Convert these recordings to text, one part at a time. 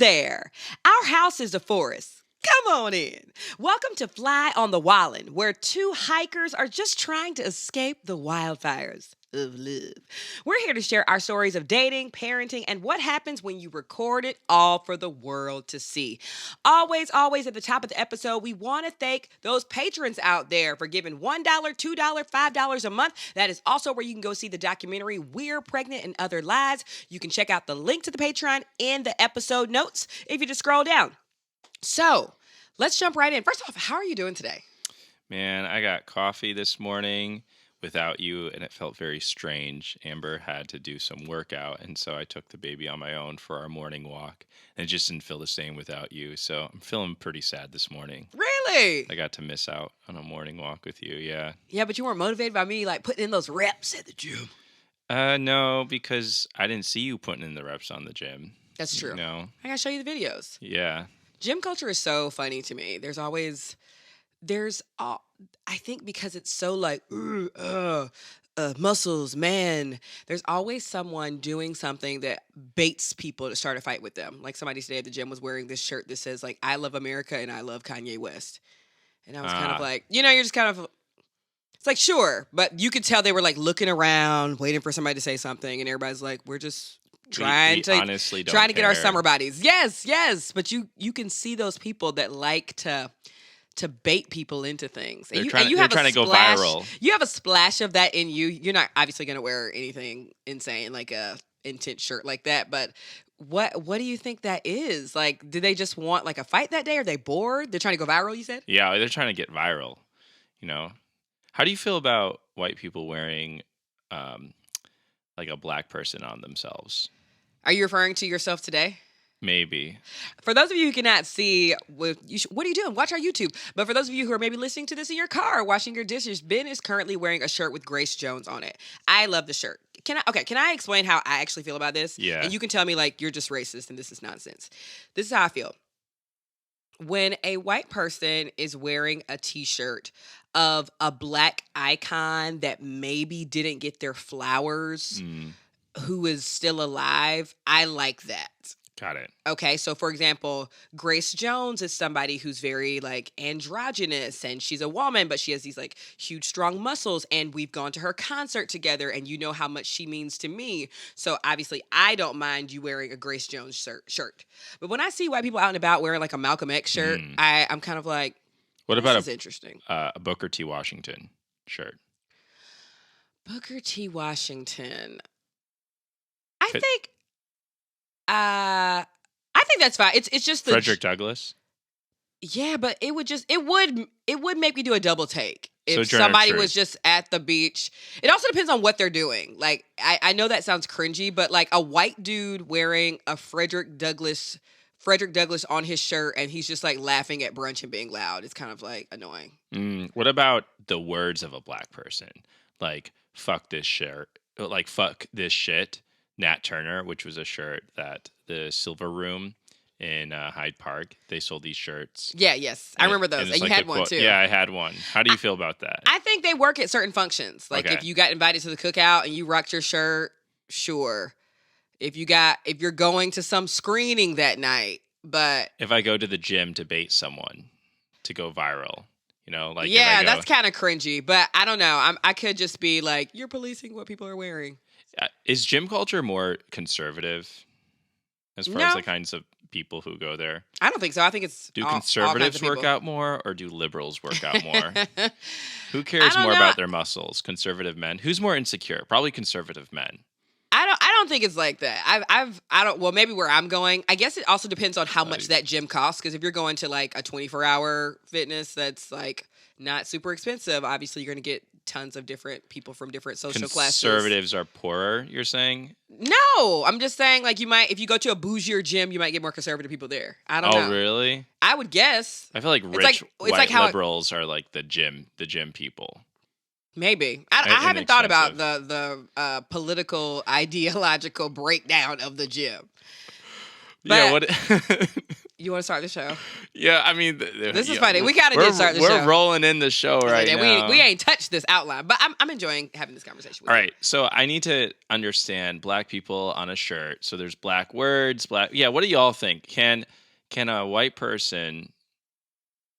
there. Our house is a forest. Come on in. Welcome to Fly on the Wallin, where two hikers are just trying to escape the wildfires of love. We're here to share our stories of dating, parenting, and what happens when you record it all for the world to see. Always at the top of the episode, we want to thank those patrons out there for giving $1, $2, $5 a month. That is also where you can go see the documentary We're Pregnant and Other Lies. You can check out the link to the Patreon in the episode notes if you just scroll down. So, let's jump right in. First off, how are you doing today? Man, I got coffee this morning without you, and it felt very strange. Amber had to do some workout, and so I took the baby on my own for our morning walk, and it just didn't feel the same without you. So I'm feeling pretty sad this morning. Really? I got to miss out on a morning walk with you, yeah. Yeah, but you weren't motivated by me, like, putting in those reps at the gym. No, because I didn't see you putting in the reps on the gym. That's true. No. I gotta show you the videos. Yeah. Gym culture is so funny to me. I think because it's so like, muscles, man, there's always someone doing something that baits people to start a fight with them. Like somebody today at the gym was wearing this shirt that says like, I love America and I love Kanye West. And I was kind of like, you're just kind of, it's like, sure. But you could tell they were like looking around, waiting for somebody to say something. And everybody's like, we're just trying to get our summer bodies. Yes. But you can see those people that like to bait people into things. And they're trying to go viral. You have a splash of that in you. You're not obviously going to wear anything insane like a intense shirt like that. But what do you think that is? Like, do they just want like a fight that day? Are they bored? They're trying to go viral, you said? Yeah, they're trying to get viral. How do you feel about white people wearing like a black person on themselves? Are you referring to yourself today? Maybe. For those of you who cannot see, what are you doing? Watch our YouTube. But for those of you who are maybe listening to this in your car, washing your dishes, Ben is currently wearing a shirt with Grace Jones on it. I love the shirt. Can I explain how I actually feel about this? Yeah. And you can tell me like you're just racist and this is nonsense. This is how I feel. When a white person is wearing a t-shirt of a black icon that maybe didn't get their flowers, who is still alive, I like that. Got it. Okay, so for example, Grace Jones is somebody who's very like androgynous and she's a woman, but she has these like huge, strong muscles. And we've gone to her concert together and you know how much she means to me. So obviously I don't mind you wearing a Grace Jones shirt. But when I see white people out and about wearing like a Malcolm X shirt, I'm kind of like, what about this is interesting. A Booker T. Washington shirt? Booker T. Washington. I think that's fine. It's just the Frederick Douglass. Yeah, but it would make me do a double take if So somebody was just at the beach. It also depends on what they're doing. Like I know that sounds cringy, but like a white dude wearing a Frederick Douglass on his shirt and he's just like laughing at brunch and being loud. It's kind of like annoying. What about the words of a black person? Like fuck this shirt, like fuck this shit. Nat Turner, which was a shirt that the Silver Room in Hyde Park, they sold these shirts. Yes. I remember those. And you had one too. Yeah, I had one. How do you feel about that? I think they work at certain functions. Like if you got invited to the cookout and you rocked your shirt, sure. If you're going to some screening that night, but if I go to the gym to bait someone to go viral, like that's kind of cringy. But I don't know. I could just be like, you're policing what people are wearing. Is gym culture more conservative as far as the kinds of people who go there? I don't think so. I think it's do conservatives work out more or do liberals work out more? Who cares more about their muscles? Conservative men. Who's more insecure? Probably conservative men. I don't think it's like that. Well, maybe where I'm going, I guess it also depends on how much that gym costs. Because if you're going to like a 24-hour fitness that's like not super expensive, obviously you're going to get tons of different people from different social classes. Conservatives are poorer, you're saying? No, I'm just saying like if you go to a bougier gym, you might get more conservative people there. I don't know. Oh, really? I would guess. I feel like rich white liberals are like the gym people. Maybe. I haven't thought about the political ideological breakdown of the gym. Yeah, But what? you want to start the show? Yeah, I mean, This is funny. We kind of did start the show. We're rolling in the show right now. We ain't touched this outline, but I'm enjoying having this conversation with All you. right, so I need to understand black people on a shirt. So there's black words, black. Yeah, what do y'all think? Can a white person,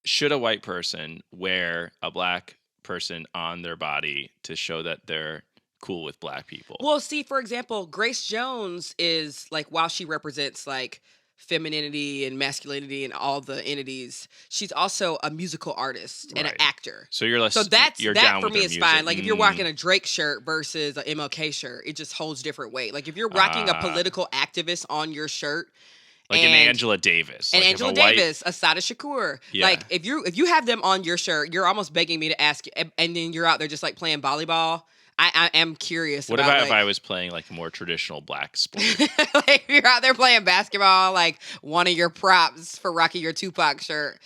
should a white person wear a black person on their body to show that they're cool with black people? Well, see, for example, Grace Jones is like, while she represents like femininity and masculinity and all the entities, she's also a musical artist and an actor. So you're less. So that down for with me her is music. fine. Like if you're rocking a Drake shirt versus an MLK shirt, it just holds different weight. Like if you're rocking a political activist on your shirt, like an Angela Davis, and like Angela Davis, Asada Shakur. Yeah. Like if you have them on your shirt, you're almost begging me to ask you, and then you're out there just like playing volleyball. I am curious. What about, about like, if I was playing like a more traditional black sport? like you're out there playing basketball, like one of your props for rocking your Tupac shirt.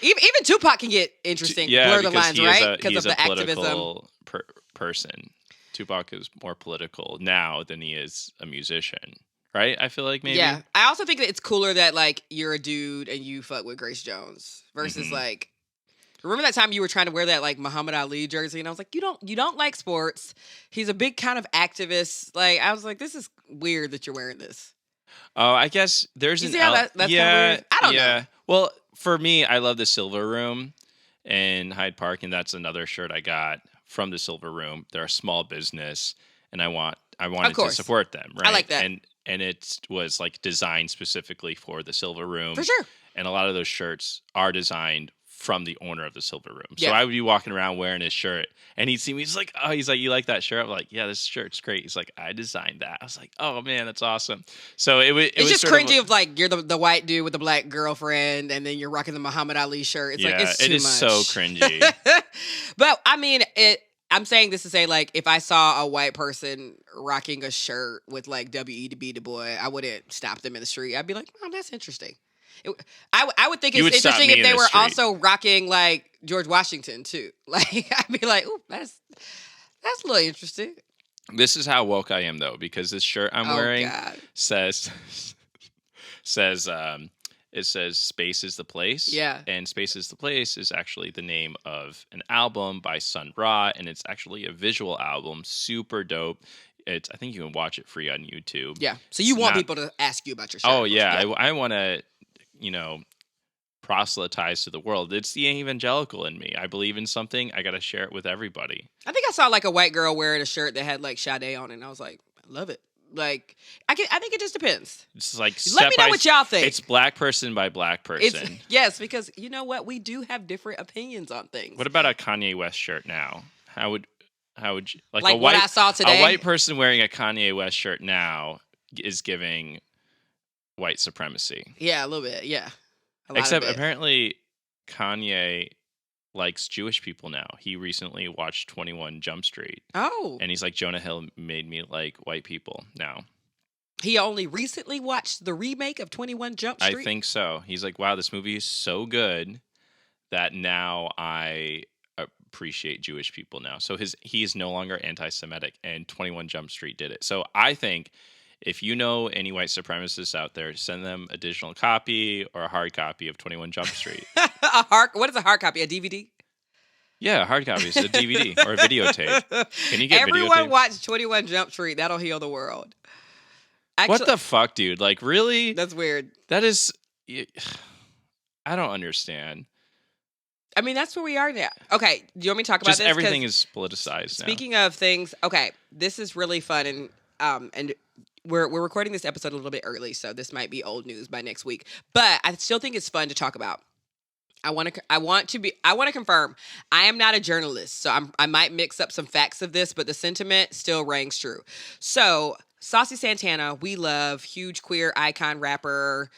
Even Tupac can get interesting. Yeah, blur the lines, right? Because of the political activism. Person. Tupac is more political now than he is a musician, right? I feel like maybe. Yeah, I also think that it's cooler that like you're a dude and you fuck with Grace Jones versus like. Remember that time you were trying to wear that like Muhammad Ali jersey, and I was like, you don't like sports. He's a big kind of activist. Like I was like, this is weird that you're wearing this. Oh, I guess there's you see how that's kind of weird? I don't know. Well, for me, I love the Silver Room in Hyde Park, and that's another shirt I got from the Silver Room. They're a small business, and I wanted to support them. Right? I like that. And it was like designed specifically for the Silver Room. For sure. And a lot of those shirts are designed from the owner of the Silver Room. So Yeah. I would be walking around wearing his shirt, and he'd see me. He's like, you like that shirt? I'm like, yeah, this shirt's great. He's like, I designed that. I was like, oh man, that's awesome. So it was just sort cringy of like you're the white dude with the black girlfriend, and then you're rocking the Muhammad Ali shirt. It's like it's too much. It is so cringy. But I mean, I'm saying this to say, like, if I saw a white person rocking a shirt with like W.E.B. Du Bois, I wouldn't stop them in the street. I'd be like, oh, that's interesting. I would think it's interesting if they were also rocking like George Washington too. Like I'd be like, ooh, that's a little interesting. This is how woke I am though, because this shirt I'm wearing says it says Space is the Place. Yeah. And Space is the Place is actually the name of an album by Sun Ra, and it's actually a visual album, super dope. I think you can watch it free on YouTube. Yeah. So you want people to ask you about your shirt. Oh yeah. I want to proselytize to the world. It's the evangelical in me. I believe in something. I got to share it with everybody. I think I saw like a white girl wearing a shirt that had like Sade on it, and I was like, I love it. Like, I think it just depends. It's like let me know what y'all think. It's black person by black person. Yes, because you know what? We do have different opinions on things. What about a Kanye West shirt now? How would you like a white, what I saw today? A white person wearing a Kanye West shirt now is giving white supremacy. Yeah, a little bit. Yeah. Except apparently Kanye likes Jewish people now. He recently watched 21 Jump Street. Oh. And he's like, Jonah Hill made me like white people now. He only recently watched the remake of 21 Jump Street? I think so. He's like, wow, this movie is so good that now I appreciate Jewish people now. So he is no longer anti-Semitic, and 21 Jump Street did it. So I think if you know any white supremacists out there, send them a digital copy or a hard copy of 21 Jump Street. What is a hard copy? A DVD? Yeah, a hard copy is a DVD or a videotape. Can you get Everyone watch 21 Jump Street. That'll heal the world. Actually, what the fuck, dude? Like, really? That's weird. That is... I don't understand. I mean, that's where we are now. Okay, do you want me to talk about Just this? Everything is politicized Speaking of things, okay, this is really fun, and we're recording this episode a little bit early, so this might be old news by next week. But I still think it's fun to talk about. I want to confirm. I am not a journalist, so I might mix up some facts of this, but the sentiment still rings true. So, Saucy Santana, we love, huge queer icon rapper.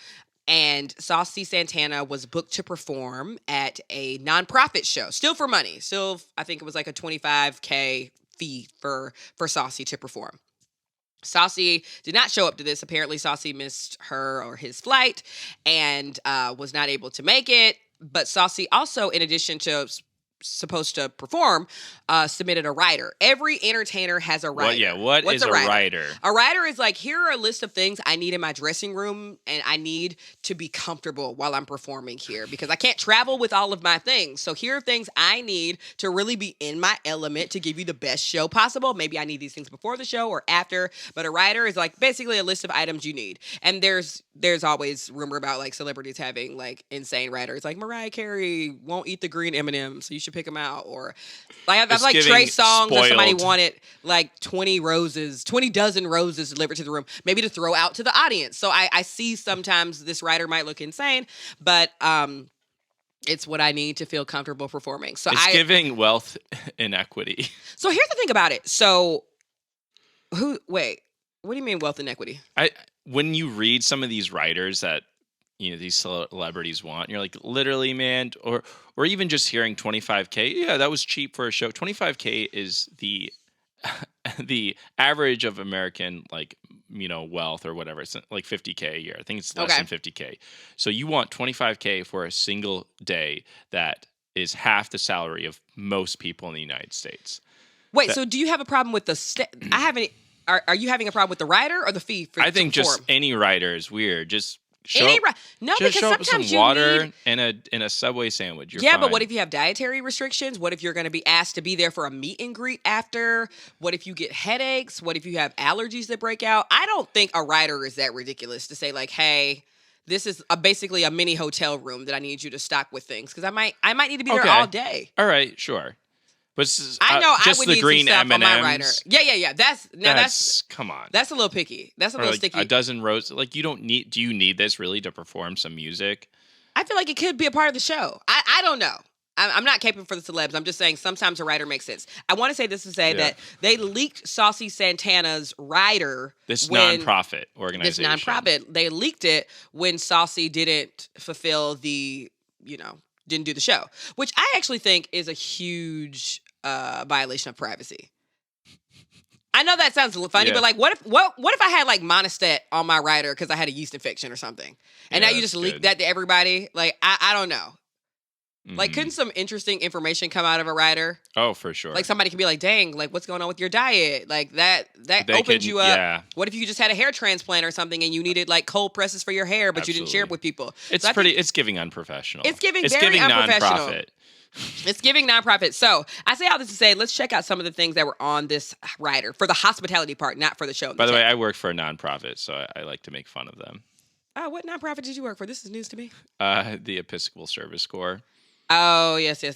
And Saucy Santana was booked to perform at a nonprofit show, still for money. Still, I think it was like a $25K fee for Saucy to perform. Saucy did not show up to this. Apparently, Saucy missed her or his flight and was not able to make it. But Saucy also, in addition to supposed to perform submitted a rider. Every entertainer has a rider. What's is a rider? A rider is like, here are a list of things I need in my dressing room, and I need to be comfortable while I'm performing here because I can't travel with all of my things. So here are things I need to really be in my element to give you the best show possible. Maybe I need these things before the show or after, but a rider is like basically a list of items you need. And there's always rumor about like celebrities having like insane riders. Like Mariah Carey won't eat the green M&M, so you should pick them out. Or like I've like Trey Songz or somebody wanted like 20 dozen roses delivered to the room, maybe to throw out to the audience. So I see sometimes this rider might look insane, but it's what I need to feel comfortable performing. So it's giving wealth inequity. So here's the thing about it. So what do you mean wealth inequity? When you read some of these writers that these celebrities want, you're like, literally, man, or even just hearing $25K. Yeah, that was cheap for a show. $25K is the average of American wealth or whatever. It's like $50K a year. I think it's less than $50K. So you want $25K for a single day that is half the salary of most people in the United States. Wait, so do you have a problem with Are you having a problem with the rider or the fee for? I think just any rider is weird. Just show because show up with sometimes some water and a Subway sandwich. You're fine. But what if you have dietary restrictions? What if you're going to be asked to be there for a meet and greet after? What if you get headaches? What if you have allergies that break out? I don't think a rider is that ridiculous to say like, hey, this is basically a mini hotel room that I need you to stock with things because I might need to be there all day. All right, sure. But I know just I would the need green some stuff M&Ms. on my rider. Yeah. That's come on. That's a little picky. That's a little sticky. A dozen roses. Like you don't need. Do you need this really to perform some music? I feel like it could be a part of the show. I don't know. I'm not caping for the celebs. I'm just saying sometimes a rider makes sense. I want to say this to say that they leaked Saucy Santana's rider. This nonprofit organization. They leaked it when Saucy didn't fulfill didn't do the show, which I actually think is a huge violation of privacy. I know that sounds funny, but like, what if I had like Monistat on my rider because I had a yeast infection or something, and now you just leak that to everybody? Like, I don't know. Mm-hmm. Like, couldn't some interesting information come out of a rider? Oh, for sure. Like somebody could be like, "Dang, like what's going on with your diet?" Like that opened you up. Yeah. What if you just had a hair transplant or something and you needed like cold presses for your hair, but you didn't share it with people? It's giving unprofessional. It's giving unprofessional. Non-profit. It's giving nonprofit. So I say all this to say, let's check out some of the things that were on this rider for the hospitality part, not for the show. By the way, I work for a nonprofit, so I like to make fun of them. What nonprofit did you work for? This is news to me. The Episcopal Service Corps. Oh, yes. Did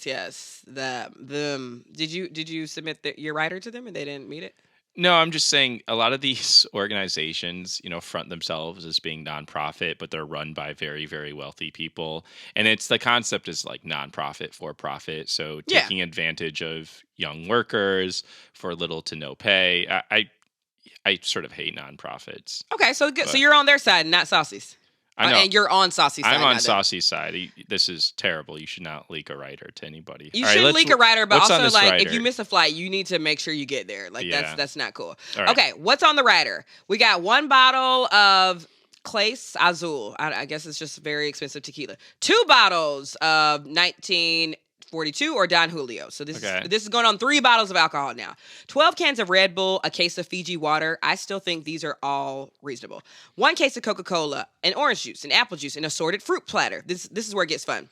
you submit your rider to them and they didn't meet it? No, I'm just saying a lot of these organizations, front themselves as being nonprofit, but they're run by very, very wealthy people. And the concept is like nonprofit for profit. So taking advantage of young workers for little to no pay. I sort of hate nonprofits. Okay, so good. So you're on their side, not Saucy's. I know. And you're on Saucy's side. I'm on Saucy's side. This is terrible. You should not leak a rider to anybody. You should leak a rider, but also like if you miss a flight, you need to make sure you get there. Like that's not cool. Right. Okay, what's on the rider? We got one bottle of Clase Azul. I guess it's just very expensive tequila. 2 bottles of 1942 or Don Julio. So this is going on 3 bottles of alcohol now. 12 cans of Red Bull, a case of Fiji water. I still think these are all reasonable. 1 case of Coca-Cola, an orange juice, an apple juice, an assorted fruit platter. This is where it gets fun.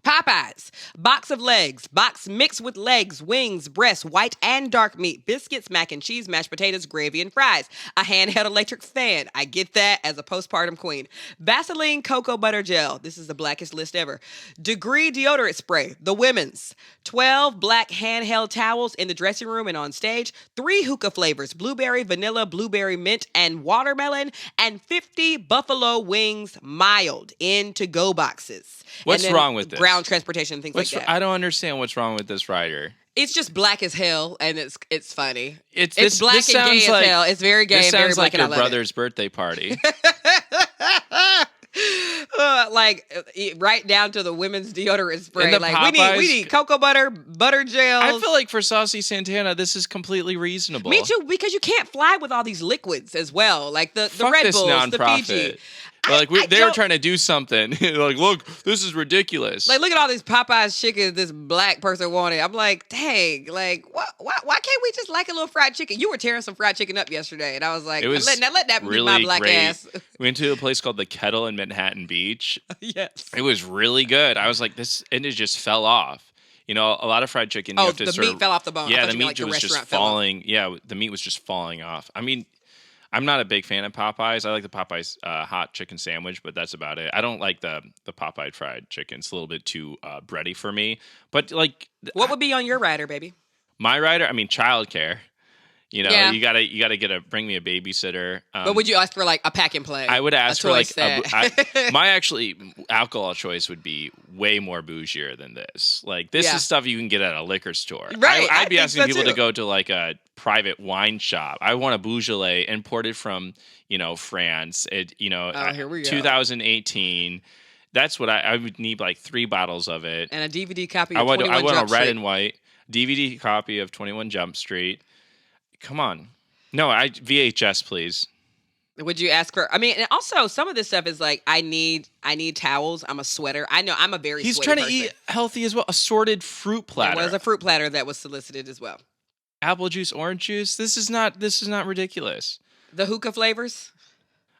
Popeyes, box of legs, box mixed with legs, wings, breasts, white and dark meat, biscuits, mac and cheese, mashed potatoes, gravy, and fries. A handheld electric fan. I get that as a postpartum queen. Vaseline cocoa butter gel. This is the blackest list ever. Degree deodorant spray. The women's. 12 black handheld towels in the dressing room and on stage. 3 hookah flavors. Blueberry, vanilla, blueberry mint, and watermelon. And 50 buffalo wings mild in to-go boxes. What's wrong with this? Ground transportation and things like that. I don't understand what's wrong with this rider. It's just black as hell, and it's funny. It's black and gay as hell. It's very gay and very black, and I love it. This sounds like your brother's birthday party. Right down to the women's deodorant spray. And like we need cocoa butter gels. I feel like for Saucy Santana, this is completely reasonable. Me too, because you can't fly with all these liquids as well, like the Red Bulls, the Fiji. But like they were Joe, trying to do something. Like, look, this is ridiculous. like, look at all these Popeyes chickens this black person wanted. I'm like, dang, like, why can't we just like a little fried chicken? You were tearing some fried chicken up yesterday, and I was like, It was let that be really my black great. ass. We went to a place called the Kettle in Manhattan Beach. Yes. It was really good. I was like, and it just fell off. You know, a lot of fried chicken. You have to the meat fell off the bone. Yeah, I the thought you meat meant, like, the was just restaurant fell off. falling. Yeah, the meat was just falling off. I mean, I'm not a big fan of Popeyes. I like the Popeyes hot chicken sandwich, but that's about it. I don't like the Popeye fried chicken. It's a little bit too bready for me. But like, What would be on your rider, baby? my rider? I mean, childcare. You know, Yeah. you gotta bring me a babysitter. But would you ask for like a pack and play? I would ask for like set? my actually alcohol choice would be way more bougier than this. Like this Yeah. is stuff you can get at a liquor store. Right, I I'd be think asking so people too. to go to like a private wine shop. I want a Beaujolais imported from France. Here we go. 2018. That's what I would need, like 3 bottles of it. And a DVD copy I of want 21 a Jump red Street. and white DVD copy of 21 Jump Street. Come on. No, VHS, please. Would you ask for? I mean, and also some of this stuff is like I need towels. I'm a sweater. I know I'm a very. He's sweaty trying to person. eat healthy as well. Assorted fruit platter. There was a fruit platter that was solicited as well. Apple juice, orange juice. This is not ridiculous. The hookah flavors.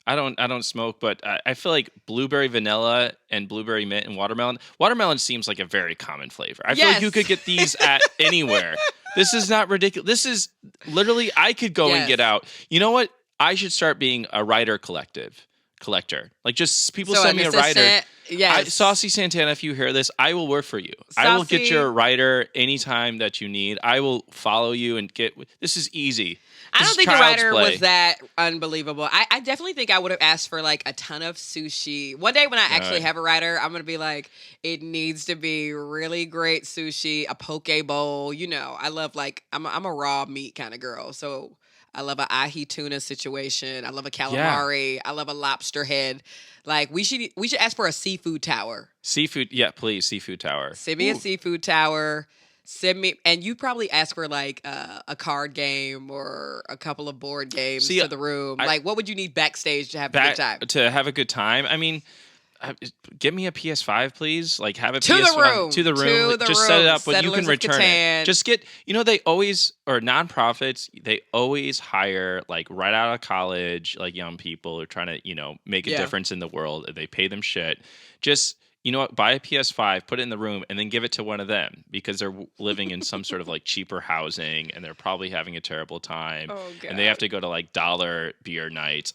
I don't smoke, but I feel like blueberry vanilla and blueberry mint and watermelon. Watermelon seems like a very common flavor. I feel like you could get these at anywhere. This is not ridiculous. This is literally I could go and get out. You know what? I should start being a writer collector. Like just people send me a writer. Yes. Saucy Santana, if you hear this, I will work for you. I will get your writer anytime that you need. I will follow you and get. This is easy. I don't think the writer was that unbelievable. I definitely think I would have asked for like a ton of sushi. One day when I actually have a writer, I'm going to be like, it needs to be really great sushi, a poke bowl. You know, I love like, I'm a raw meat kind of girl. So I love an ahi tuna situation. I love a calamari. I love a lobster head. Like we should ask for a seafood tower. Seafood, yeah, please, seafood tower. Send me a seafood tower. Send me, and you probably ask for like a card game or a couple of board games to the room. Like, what would you need backstage to have a good time? To have a good time, I mean, get me a PS5, please. Like, have a to PS5 the room. Just set it up, but you Settlers can of return Catan. it. Just get, they always, or nonprofits, they always hire like right out of college, like young people who are trying to, make a difference in the world. They pay them shit. Just. You know what? Buy a PS5, put it in the room, and then give it to one of them because they're living in some sort of like cheaper housing and they're probably having a terrible time. Oh, God. And they have to go to like dollar beer nights,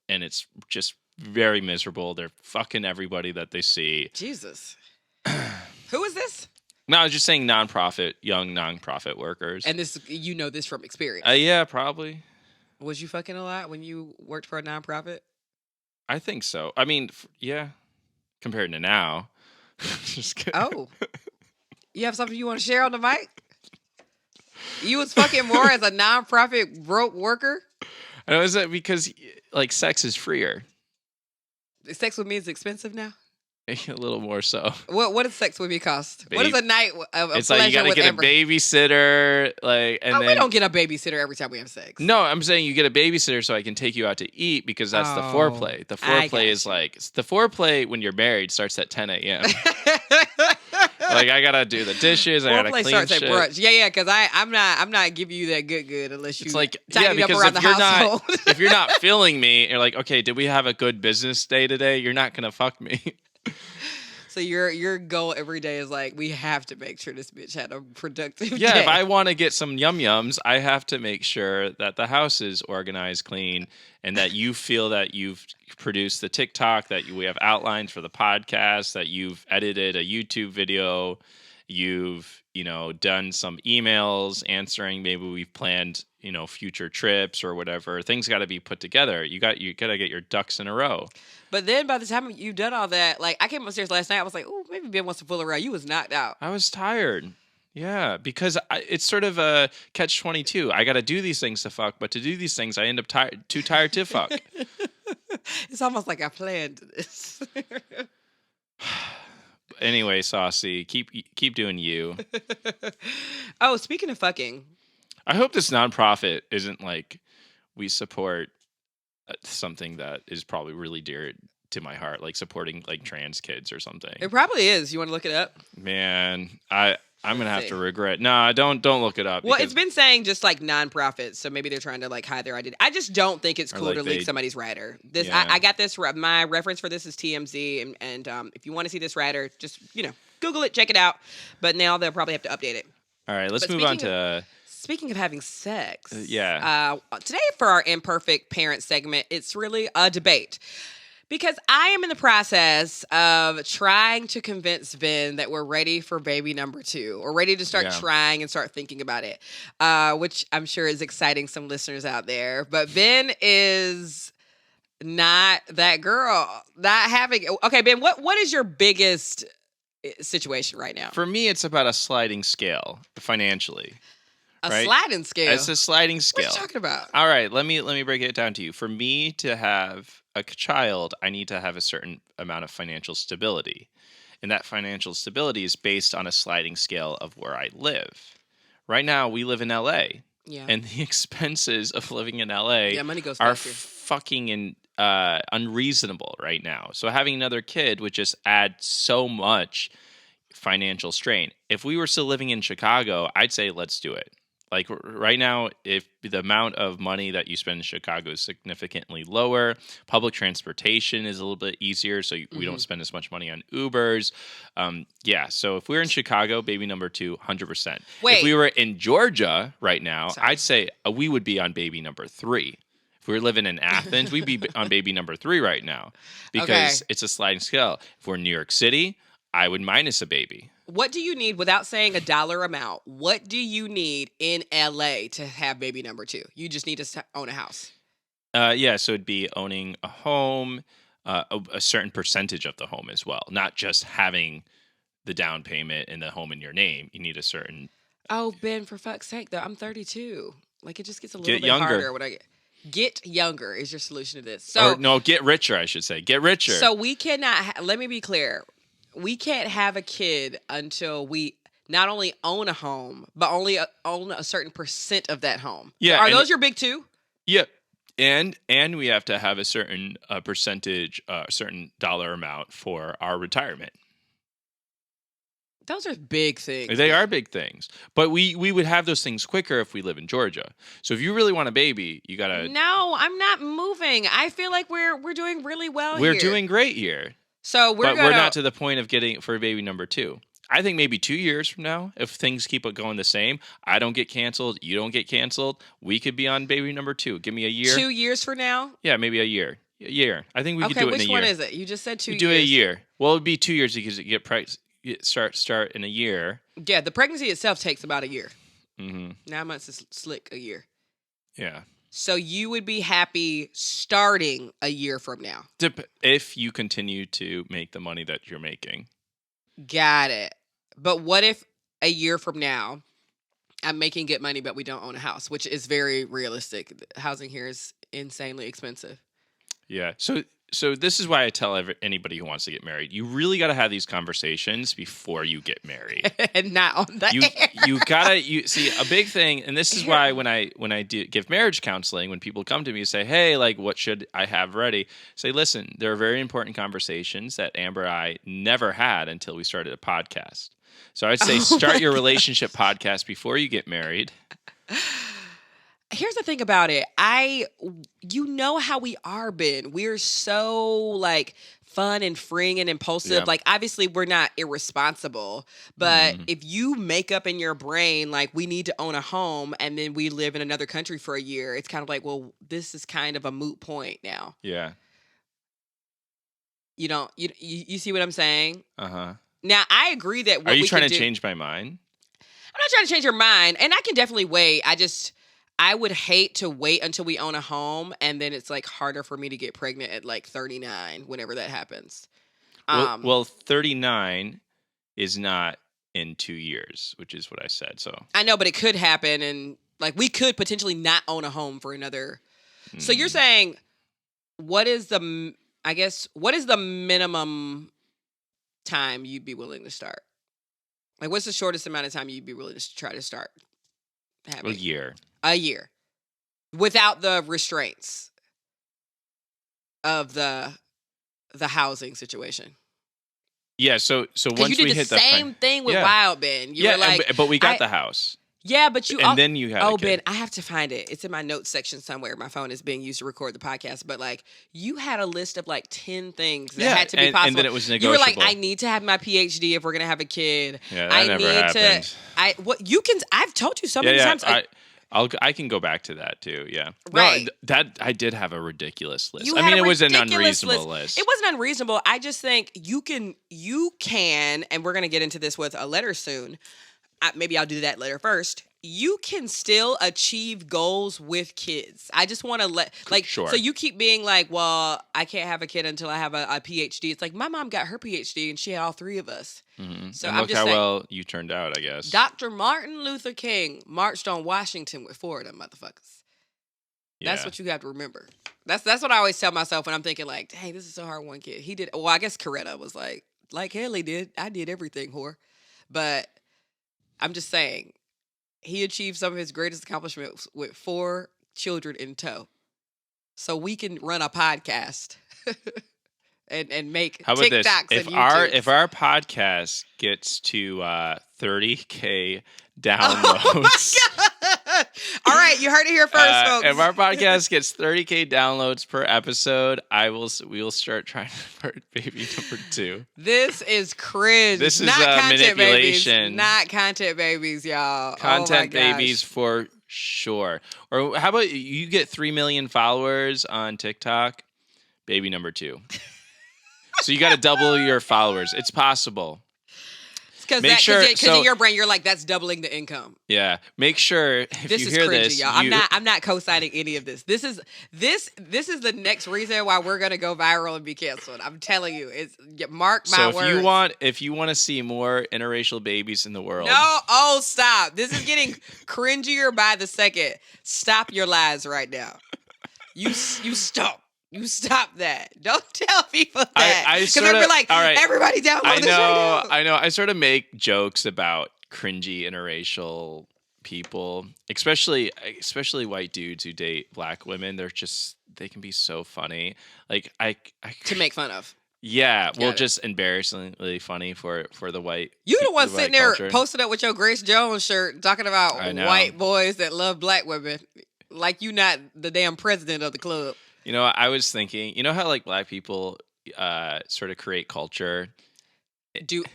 and it's just very miserable. They're fucking everybody that they see. Jesus. Who is this? No, I was just saying young nonprofit workers. And this, this from experience. Yeah, probably. Was you fucking a lot when you worked for a nonprofit? I think so. I mean, yeah. Compared to now. Just kidding. Oh. You have something you want to share on the mic? You was fucking more as a nonprofit broke worker? I know, is that because like sex is freer? Sex with me is expensive now? A little more so. What does sex with me cost? What is a night of it's pleasure like you gotta get Amber? A babysitter, like, and then we don't get a babysitter every time we have sex. No, I'm saying you get a babysitter so I can take you out to eat because that's the foreplay. The foreplay is like the foreplay when you're married starts at 10 a.m. Like I gotta do the dishes, I gotta clean starts shit. At brunch. Yeah, because I'm not giving you that good unless you. It's like tidy because up around if the you're household. not if you're not feeling me, you're like, okay, did we have a good business day today? You're not gonna fuck me. So your goal every day is like, we have to make sure this bitch had a productive day. Yeah, if I want to get some yum-yums, I have to make sure that the house is organized, clean, and that you feel that you've produced the TikTok, that we have outlines for the podcast, that you've edited a YouTube video, you've, done some emails answering, maybe we've planned, future trips or whatever. Things got to be put together. You got to get your ducks in a row. But then by the time you've done all that, like I came upstairs last night, I was like, oh, maybe Ben wants to fool around. You was knocked out. I was tired. Yeah, because it's sort of a catch-22. I got to do these things to fuck, but to do these things, I end up too tired to fuck. It's almost like I planned this. Anyway, Saucy, keep doing you. Oh, speaking of fucking. I hope this nonprofit isn't like we support something that is probably really dear to my heart, like supporting like trans kids or something. It probably is. You want to look it up? Man, I'm gonna Let's have see. to regret. No, don't look it up. Well, it's been saying just like nonprofits, so maybe they're trying to like hide their identity. I just don't think it's Or, cool like, to leak they- somebody's rider. This Yeah. I got this. My reference for this is TMZ, and if you want to see this rider, just Google it, check it out. But now they'll probably have to update it. All right, let's But move on speaking to. Speaking of having sex, Yeah. today for our imperfect parent segment, it's really a debate. Because I am in the process of trying to convince Ben that we're ready for baby number 2, or ready to start trying and start thinking about it, which I'm sure is exciting some listeners out there. But Ben is not that girl, not having. Okay, Ben, what is your biggest situation right now? For me, it's about a sliding scale financially. A right? sliding scale. It's a sliding scale. What are you talking about? All right, let me break it down to you. For me to have a child, I need to have a certain amount of financial stability. And that financial stability is based on a sliding scale of where I live. Right now, we live in LA. Yeah. And the expenses of living in LA money goes are faster. fucking unreasonable right now. So having another kid would just add so much financial strain. If we were still living in Chicago, I'd say let's do it. Like right now, if the amount of money that you spend in Chicago is significantly lower, public transportation is a little bit easier, so we don't spend as much money on Ubers. So if we're in Chicago, baby number 2, 100%. Wait. If we were in Georgia right now, Sorry. I'd say we would be on baby number 3. If we were living in Athens, we'd be on baby number 3 right now because it's a sliding scale. If we're in New York City, I would minus a baby. What do you need, without saying a dollar amount, what do you need in LA to have baby number 2? You just need to own a house. So it'd be owning a home, a certain percentage of the home as well, not just having the down payment and the home in your name. You need a certain. Oh, Ben, for fuck's sake, though, I'm 32. Like, it just gets a little Get bit younger. harder when I get younger is your solution to this. So Get richer, I should say. Get richer. So we cannot. Let me be clear. We can't have a kid until we not only own a home, but only own a certain percent of that home. Yeah, Are those your big 2? Yep. And we have to have a certain percentage, certain dollar amount for our retirement. Those are big things. They are big things. But we would have those things quicker if we live in Georgia. So if you really want a baby, you got to. No, I'm not moving. I feel like we're doing really well We're here. doing great here. So we're not to the point of getting for baby number 2. I think maybe 2 years from now, if things keep going the same, I don't get canceled, you don't get canceled, we could be on baby number 2. Give me a year. 2 years from now? Yeah, maybe a year. A year. I think we could do it in a year. Which one is it? You just said 2 years. Do it a year. Well, it'd be 2 years because you start in a year. Yeah, the pregnancy itself takes about a year. Mm-hmm. 9 months is slick a year. Yeah. So you would be happy starting a year from now. If you continue to make the money that you're making. Got it. But what if a year from now I'm making good money, but we don't own a house, which is very realistic. Housing here is insanely expensive. Yeah. So this is why I tell anybody who wants to get married, you really got to have these conversations before you get married. And not on the air. You gotta see a big thing, and this is why when I give marriage counseling, when people come to me and say, "Hey, like, what should I have ready?" Say, "Listen, there are very important conversations that Amber and I never had until we started a podcast. So I'd say start your relationship podcast before you get married." Here's the thing about it. You know how we are, Ben. We're so like fun and freeing and impulsive. Yep. Like, obviously we're not irresponsible, but if you make up in your brain, like, we need to own a home and then we live in another country for a year, it's kind of like, well, this is kind of a moot point now. Yeah. You see what I'm saying? Uh-huh. Now, I agree that what Are you we trying can to do, change my mind? I'm not trying to change your mind, and I can definitely wait. I would hate to wait until we own a home, and then it's like harder for me to get pregnant at like 39, whenever that happens. Well, 39 is not in 2 years, which is what I said. So I know, but it could happen, and like we could potentially not own a home for another. So you're saying, what is the minimum time you'd be willing to start? Like, what's the shortest amount of time you'd be willing to try to start having? a year. A year. Without the restraints of the the housing situation. Yeah, so Because once you did we the hit the same thing with yeah. Wild Ben. You were like, but we got the house. Yeah, but you. And then you had a kid. Ben, I have to find it. It's in my notes section somewhere. My phone is being used to record the podcast. But like, you had a list of like 10 things that had to be possible. And then it was negotiable. You were like, I need to have my PhD if we're gonna have a kid. Yeah, that never happened. I've told you so many times. I can go back to that too. Yeah, right. No, that I did have a ridiculous list. It was an unreasonable list. It wasn't unreasonable. I just think you can, and we're gonna get into this with a letter soon. Maybe I'll do that later first. You can still achieve goals with kids. I just want to sure. So you keep being like, well, I can't have a kid until I have a PhD. It's like my mom got her PhD and she had all 3 of us. Mm-hmm. So and I'm look just how saying, well you turned out, I guess. Dr. Martin Luther King marched on Washington with 4 of them motherfuckers. Yeah. That's what you have to remember. That's what I always tell myself when I'm thinking like, dang, this is so hard. One kid. He did. Well, I guess Coretta was like Haley did. I did everything, whore. But I'm just saying, he achieved some of his greatest accomplishments with 4 children in tow. So we can run a podcast and make How about TikToks this? and YouTubes. If our podcast gets to 30K downloads. Oh my God. All right, you heard it here first, folks. If our podcast gets 30K downloads per episode, we will start trying to start baby number 2. This is cringe. This is not content manipulation. Babies. Not content babies, y'all. Content babies for sure. Or how about you get 3 million followers on TikTok? Baby number 2. So you got to double your followers. It's possible. Because in your brain, you're like, that's doubling the income. Yeah. Make sure if this you is hear cringy, this, y'all. I'm not co-signing any of this. This is the next reason why we're gonna go viral and be canceled. I'm telling you, mark my words. So if you want to see more interracial babies in the world, stop. This is getting cringier by the second. Stop your lies right now. You stop. You stop that. Don't tell people that. Because they're like, all right, everybody download this right now. I know. I sort of make jokes about cringy interracial people, especially white dudes who date black women. They can be so funny. Like to make fun of. Yeah, just embarrassingly funny for the white. You the one sitting there posted up with your Grace Jones shirt talking about white boys that love black women. Like you not the damn president of the club. You know, I was thinking, you know how like black people sort of create culture? Do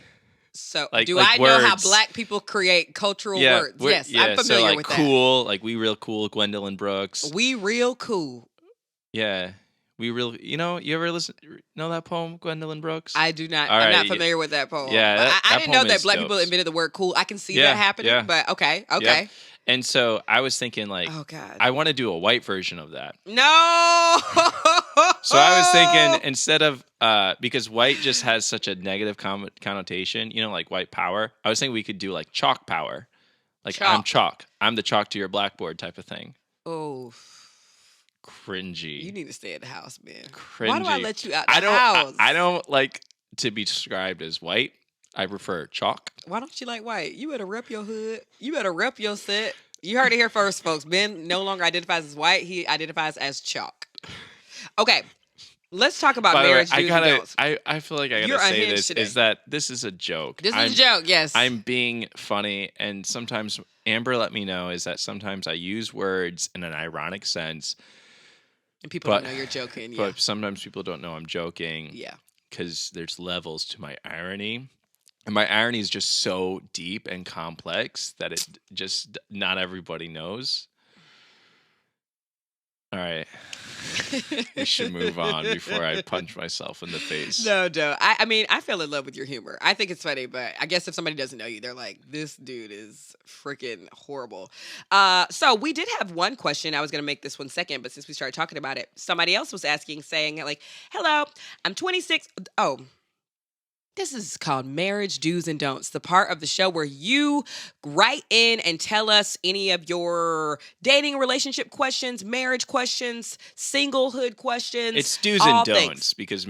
I know how black people create cultural words? Yes, I'm familiar with that. Cool, like we real cool, Gwendolyn Brooks. We real cool. Yeah. You ever know that poem, Gwendolyn Brooks? I do not. I'm not familiar with that poem. Yeah, I didn't know that black people invented the word cool. I can see that happening, but okay. Yeah. And so I was thinking, like, oh God, I want to do a white version of that. No. So I was thinking, instead of because white just has such a negative connotation, like white power. I was thinking we could do like chalk power, like chalk. I'm chalk. I'm the chalk to your blackboard type of thing. Oh. Cringy. You need to stay at the house, man. Cringy. Why do I let you out the house? I don't like to be described as white. I prefer chalk. Why don't you like white? You better rep your hood. You better rep your set. You heard it here first, folks. Ben no longer identifies as white. He identifies as chalk. Okay. Let's talk about marriage. I feel like I gotta say this today. Is that this is a joke. This is a joke, yes. I'm being funny, and sometimes Amber let me know is that sometimes I use words in an ironic sense. And people don't know you're joking. But sometimes people don't know I'm joking. Yeah. Because there's levels to my irony. And my irony is just so deep and complex that it just not everybody knows. All right. We should move on before I punch myself in the face. No. I mean, I fell in love with your humor. I think it's funny, but I guess if somebody doesn't know you, they're like, this dude is freaking horrible. So we did have one question. I was going to make this one second, but since we started talking about it, somebody else was saying like, hello, I'm 26. Oh, this is called Marriage Do's and Don'ts, the part of the show where you write in and tell us any of your dating relationship questions, marriage questions, singlehood questions. It's do's and don'ts because,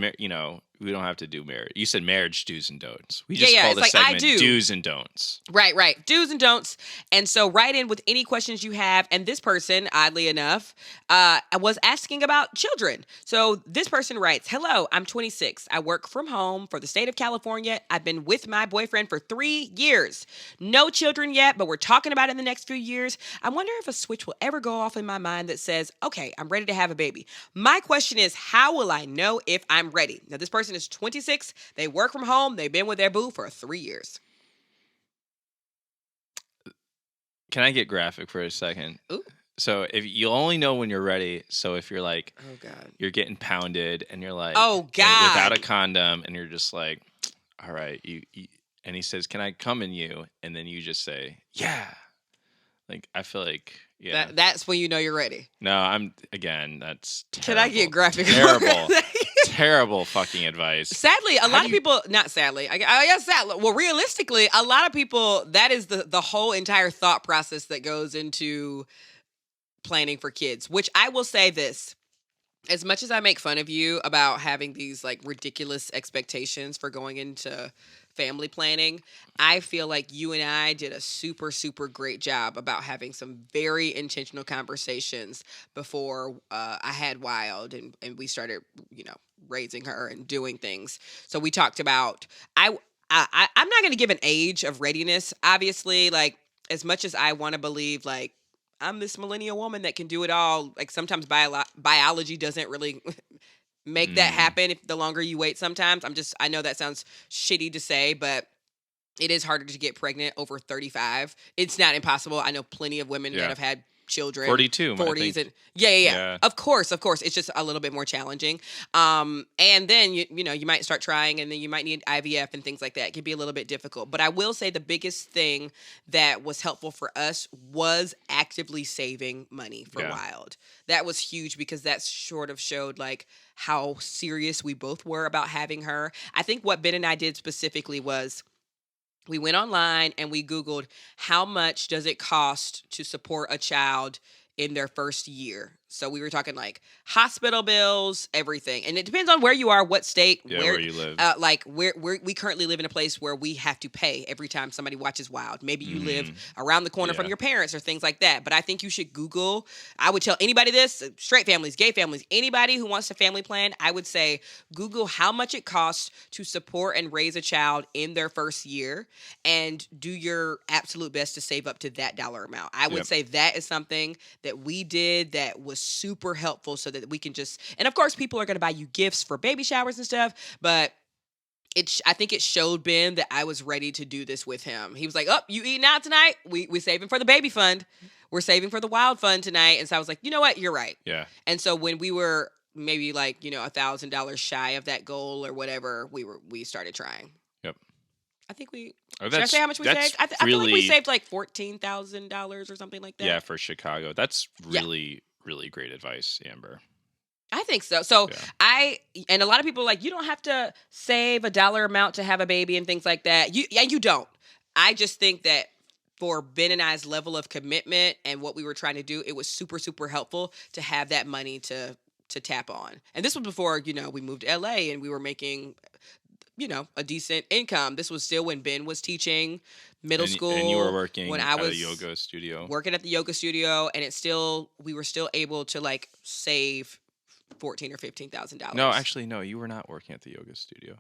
we don't have to do marriage. You said marriage do's and don'ts. We Yeah, just yeah, call it's this like, I segment do. do's and don'ts. Right. Do's and don'ts. And so write in with any questions you have. And this person, oddly enough, was asking about children. So this person writes, hello, I'm 26. I work from home for the state of California. I've been with my boyfriend for 3 years. No children yet, but we're talking about it in the next few years. I wonder if a switch will ever go off in my mind that says, okay, I'm ready to have a baby. My question is, how will I know if I'm ready? Now, this person is 26. They work from home. They've been with their boo for 3 years. Can I get graphic for a second? Ooh. So if you'll only know when you're ready. So if you're like, oh God, you're getting pounded and you're like, oh God, without a condom, and you're just like, all right, you and he says, can I come in you? And then you just say, yeah. Like, I feel like, yeah. That's when you know you're ready. No, that's terrible. Can I get graphic? Terrible. Terrible fucking advice. Sadly, a lot of people, not sadly, I guess sadly, well, realistically, a lot of people, that is the whole entire thought process that goes into planning for kids, which I will say this. As much as I make fun of you about having these like ridiculous expectations for going into family planning, I feel like you and I did a super, super great job about having some very intentional conversations before I had Wild and we started, raising her and doing things. So we talked about, I'm not going to give an age of readiness, obviously, like as much as I want to believe like, I'm this millennial woman that can do it all. Like sometimes biology doesn't really make that happen if the longer you wait sometimes. I know that sounds shitty to say, but it is harder to get pregnant over 35. It's not impossible. I know plenty of women that have had children 42 40s and yeah. Of course it's just a little bit more challenging, and then you might start trying and then you might need IVF and things like that. It can be a little bit difficult, but I will say the biggest thing that was helpful for us was actively saving money for Wild. That was huge because that sort of showed like how serious we both were about having her. I think what Ben and I did specifically was we went online and we Googled how much does it cost to support a child in their first year. So we were talking like hospital bills, everything. And it depends on where you are, what state, where you live. We currently live in a place where we have to pay every time somebody watches Wild. Maybe you live around the corner from your parents or things like that. But I think you should Google. I would tell anybody this, straight families, gay families, anybody who wants to family plan, I would say Google how much it costs to support and raise a child in their first year and do your absolute best to save up to that dollar amount. I would say that is something that we did that was super helpful so that we can and of course people are going to buy you gifts for baby showers and stuff, but I think it showed Ben that I was ready to do this with him. He was like, oh, you eating out tonight? We're saving for the baby fund. We're saving for the Wild fund tonight. And so I was like, you know what? You're right. Yeah. And so when we were maybe like, $1,000 shy of that goal or whatever, we started trying. Yep. I think should I say how much we saved? I feel like we saved like $14,000 or something like that. Yeah, for Chicago. That's really great advice, Amber. I think so. So and a lot of people are like, you don't have to save a dollar amount to have a baby and things like that. You don't. I just think that for Ben and I's level of commitment and what we were trying to do, it was super, super helpful to have that money to tap on. And this was before, we moved to LA and we were making, a decent income. This was still when Ben was teaching middle school. And you were working when I was at a yoga studio. Working at the yoga studio, and we were still able to like save $14,000 or $15,000. No, actually, no, you were not working at the yoga studio.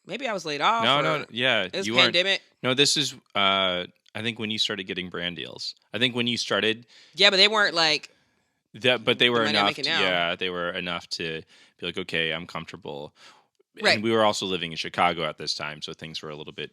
Maybe I was laid off. No, yeah. It was pandemic. No, this is, I think when you started getting brand deals. I think when you started. Yeah, but they weren't like. But they were enough. They were enough to be like, okay, I'm comfortable. Right. And we were also living in Chicago at this time, so things were a little bit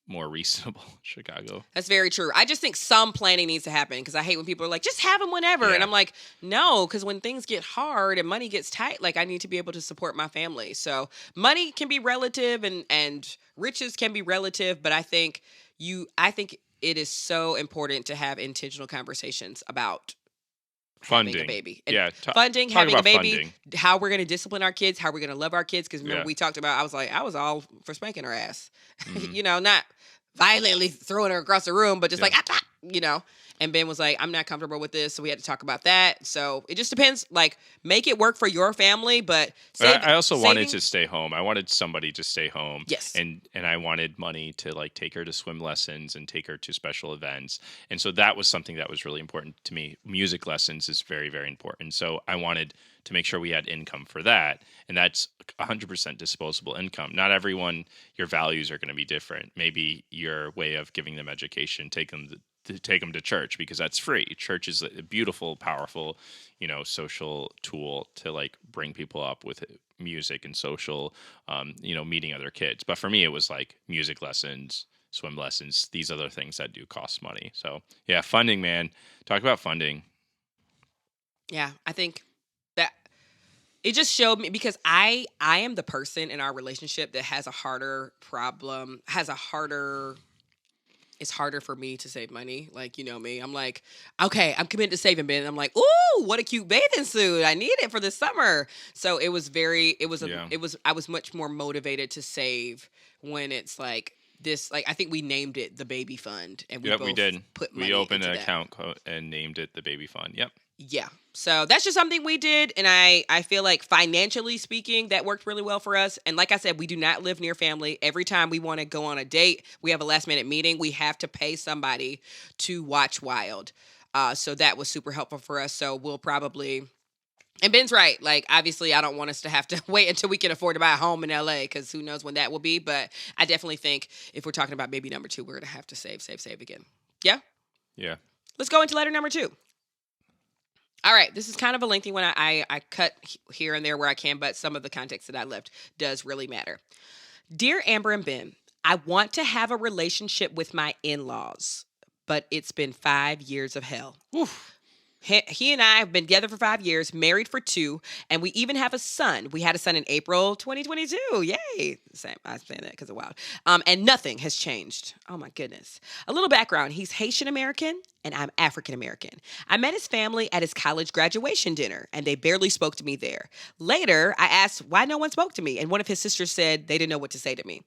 more reasonable in Chicago. That's very true. I just think some planning needs to happen because I hate when people are like, just have them whenever. Yeah. And I'm like, no, because when things get hard and money gets tight, like I need to be able to support my family. So money can be relative and riches can be relative, but I think it is so important to have intentional conversations about funding having a baby. And funding, having a baby, funding. How we're going to discipline our kids, how we're going to love our kids. Because remember, we talked about, I was all for spanking her ass. Not violently throwing her across the room, but just like, you know. And Ben was like, I'm not comfortable with this, so we had to talk about that. So it just depends. Like, make it work for your family, but But I also wanted saving. to stay home. I wanted somebody to stay home, Yes. and I wanted money to like take her to swim lessons and take her to special events. And so that was something that was really important to me. Music lessons is very, very important. So I wanted to make sure we had income for that, and that's 100% disposable income. Not everyone, your values are going to be different. Maybe your way of giving them education, take them to church because that's free. Church is a beautiful, powerful, social tool to like bring people up with music and social, meeting other kids. But for me, it was like music lessons, swim lessons, these other things that do cost money. So yeah, funding, man. Talk about funding. Yeah, I think that it just showed me because I am the person in our relationship that has a harder problem, has a harder it's harder for me to save money. Like, you know me. I'm like, okay, I'm committed to saving, Ben. And I'm like, ooh, what a cute bathing suit. I need it for the summer. So Yeah. I was much more motivated to save when it's like this, like, I think we named it the baby fund and we Yep, we both did. put We money opened into an that. account and named it the baby fund. Yep. Yeah. So that's just something we did. And I feel like financially speaking, that worked really well for us. And like I said, we do not live near family. Every time we want to go on a date, we have a last minute meeting, we have to pay somebody to watch Wild. So that was super helpful for us. So we'll probably, and Ben's right. Like, obviously, I don't want us to have to wait until we can afford to buy a home in LA because who knows when that will be. But I definitely think if we're talking about baby number two, we're going to have to save again. Yeah. Yeah. Let's go into letter number two. All right, this is kind of a lengthy one. I cut here and there where I can, but some of the context that I left does really matter. Dear Amber and Ben, I want to have a relationship with my in laws, but it's been 5 years of hell. Oof. He and I have been together for 5 years, married for 2, and we even have a son. We had a son in April 2022. Yay. Same. I say that because of Wild. And nothing has changed. Oh, my goodness. A little background. He's Haitian American, and I'm African American. I met his family at his college graduation dinner, and they barely spoke to me there. Later, I asked why no one spoke to me, and one of his sisters said they didn't know what to say to me.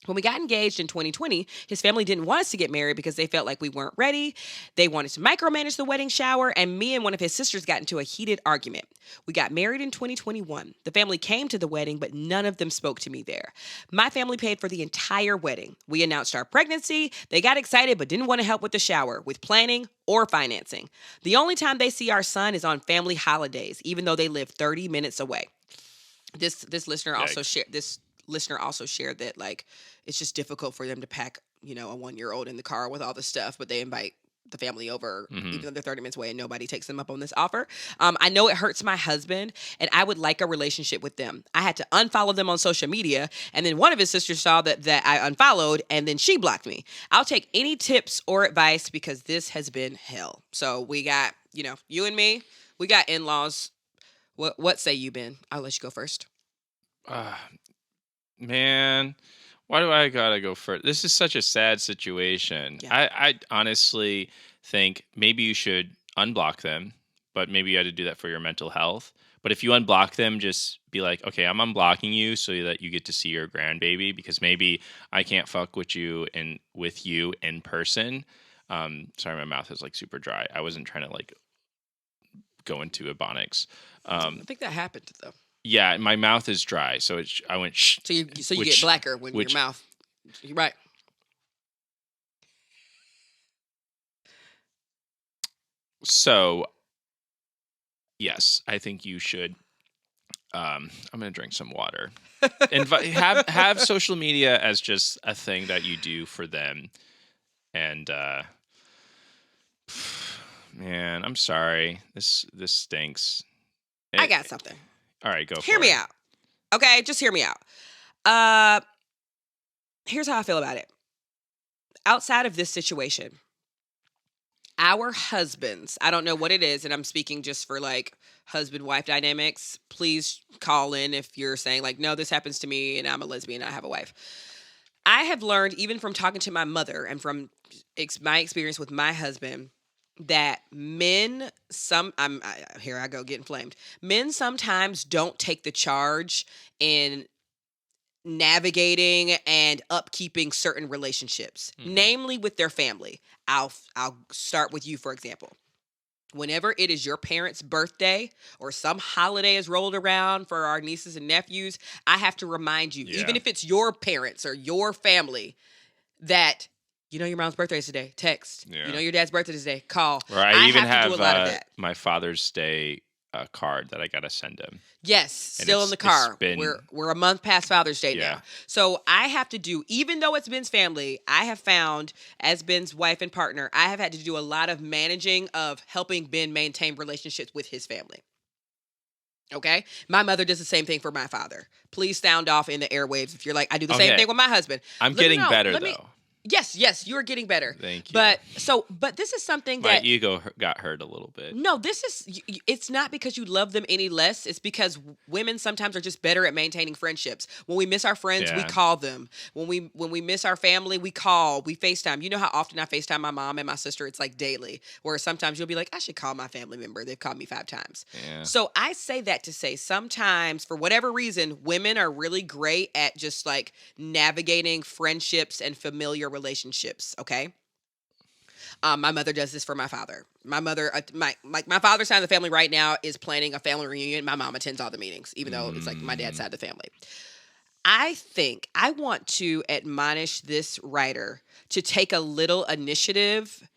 When we got engaged in 2020, his family didn't want us to get married because they felt like we weren't ready. They wanted to micromanage the wedding shower, and me and one of his sisters got into a heated argument. We got married in 2021. The family came to the wedding, but none of them spoke to me there. My family paid for the entire wedding. We announced our pregnancy. They got excited, but didn't want to help with the shower, with planning or financing. The only time they see our son is on family holidays, even though they live 30 minutes away. This listener also Yikes. shared this listener also shared that, like, it's just difficult for them to pack, a 1-year-old in the car with all the stuff, but they invite the family over Hmm. even though they're 30 minutes away and nobody takes them up on this offer. I know it hurts my husband and I would like a relationship with them. I had to unfollow them on social media, and then one of his sisters saw that I unfollowed, and then she blocked me. I'll take any tips or advice because this has been hell. So we got, you and me, we got in-laws. What say you, Ben? I'll let you go first. Ah, man, why do I gotta go first? This is such a sad situation. Yeah. I honestly think maybe you should unblock them, but maybe you had to do that for your mental health. But if you unblock them, just be like, okay, I'm unblocking you so that you get to see your grandbaby because maybe I can't fuck with you in person. Sorry, my mouth is like super dry. I wasn't trying to like go into ebonics. I think that happened though. Yeah, my mouth is dry, so I went shh. So you get Which blacker when your which mouth. You're right. so yes, I think you should. I'm gonna drink some water. Have social media as just a thing that you do for them, and man, I'm sorry. This stinks. I Eh, got something. all right, go Hear for me it. out. Okay, just hear me out. Uh, Here's how I feel about it. Outside of this situation, our husbands, I don't know what it is, and I'm speaking just for like husband wife dynamics. Please call in if you're saying, like, no, this happens to me and I'm a lesbian and I have a wife. I have learned, even from talking to my mother and from my experience with my husband, that men, here I go getting flamed. Men sometimes don't take the charge in navigating and upkeeping certain relationships, namely with their family. I'll start with you, for example. Whenever it is your parents' birthday or some holiday is rolled around for our nieces and nephews, I have to remind you, even if it's your parents or your family, that you know your mom's birthday is today. Text. Yeah. You know your dad's birthday is today. Call. Or I even have to do a lot of that. My Father's Day card that I got to send him. Yes, still in the car. We're a month past Father's Day now. So I have to do, even though it's Ben's family, I have found, as Ben's wife and partner, I have had to do a lot of managing of helping Ben maintain relationships with his family. Okay? My mother does the same thing for my father. Please sound off in the airwaves if you're like, I do the same thing with my husband. I'm getting better, though. Yes, you're getting better. Thank you. But this is something that my ego got hurt a little bit. No, it's not because you love them any less. It's because women sometimes are just better at maintaining friendships. When we miss our friends, we call them. When we miss our family, we call, we FaceTime. You know how often I FaceTime my mom and my sister? It's like daily. Where sometimes you'll be like, I should call my family member. They've called me 5 times. Yeah. So I say that to say sometimes, for whatever reason, women are really great at just like navigating friendships and familiar relationships, okay? My mother does this for my father. My mother, my father's side of the family right now is planning a family reunion. My mom attends all the meetings, even though it's like my dad's side of the family. I think I want to admonish this writer to take a little initiative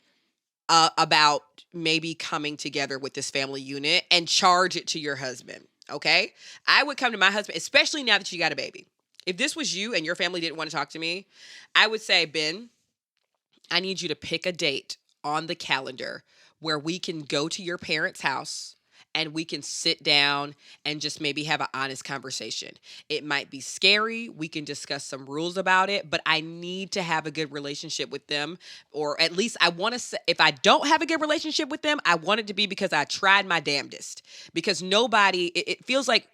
about maybe coming together with this family unit and charge it to your husband, okay? I would come to my husband, especially now that you got a baby. If this was you and your family didn't want to talk to me, I would say, Ben, I need you to pick a date on the calendar where we can go to your parents' house and we can sit down and just maybe have an honest conversation. It might be scary. We can discuss some rules about it, but I need to have a good relationship with them. Or at least I want to say, if I don't have a good relationship with them, I want it to be because I tried my damnedest. Because it feels like,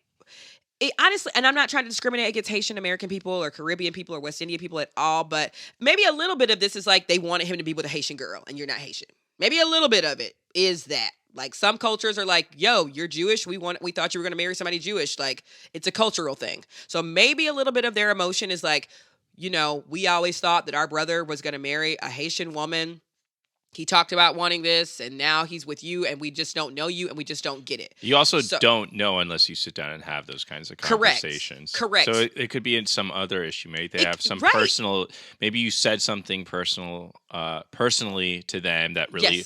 honestly, and I'm not trying to discriminate against Haitian American people or Caribbean people or West Indian people at all, but maybe a little bit of this is like they wanted him to be with a Haitian girl and you're not Haitian. Maybe a little bit of it is that. Like some cultures are like, yo, you're Jewish. We thought you were going to marry somebody Jewish. Like it's a cultural thing. So maybe a little bit of their emotion is like, you know, we always thought that our brother was going to marry a Haitian woman. He talked about wanting this, and now he's with you, and we just don't know you, and we just don't get it. You also don't know unless you sit down and have those kinds of conversations. Correct. So it could be in some other issue. Maybe they have some personal. Maybe you said something personally to them that really,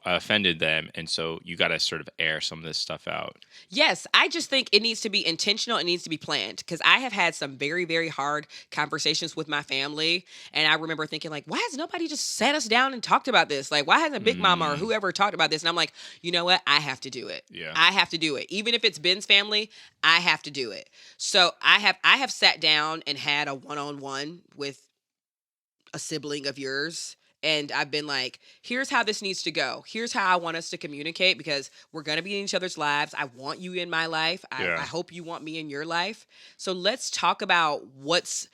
offended them, and so you got to sort of air some of this stuff out. Yes, I just think it needs to be intentional. It needs to be planned because I have had some very, very hard conversations with my family, and I remember thinking like, why has nobody just sat us down and talked about this? Like, why hasn't Big Mama or whoever talked about this? And I'm like, you know what? I have to do it. Yeah, I have to do it. Even if it's Ben's family, I have to do it. So I have sat down and had a one-on-one with a sibling of yours. And I've been like, here's how this needs to go. Here's how I want us to communicate because we're going to be in each other's lives. I want you in my life. I hope you want me in your life. So let's talk about let's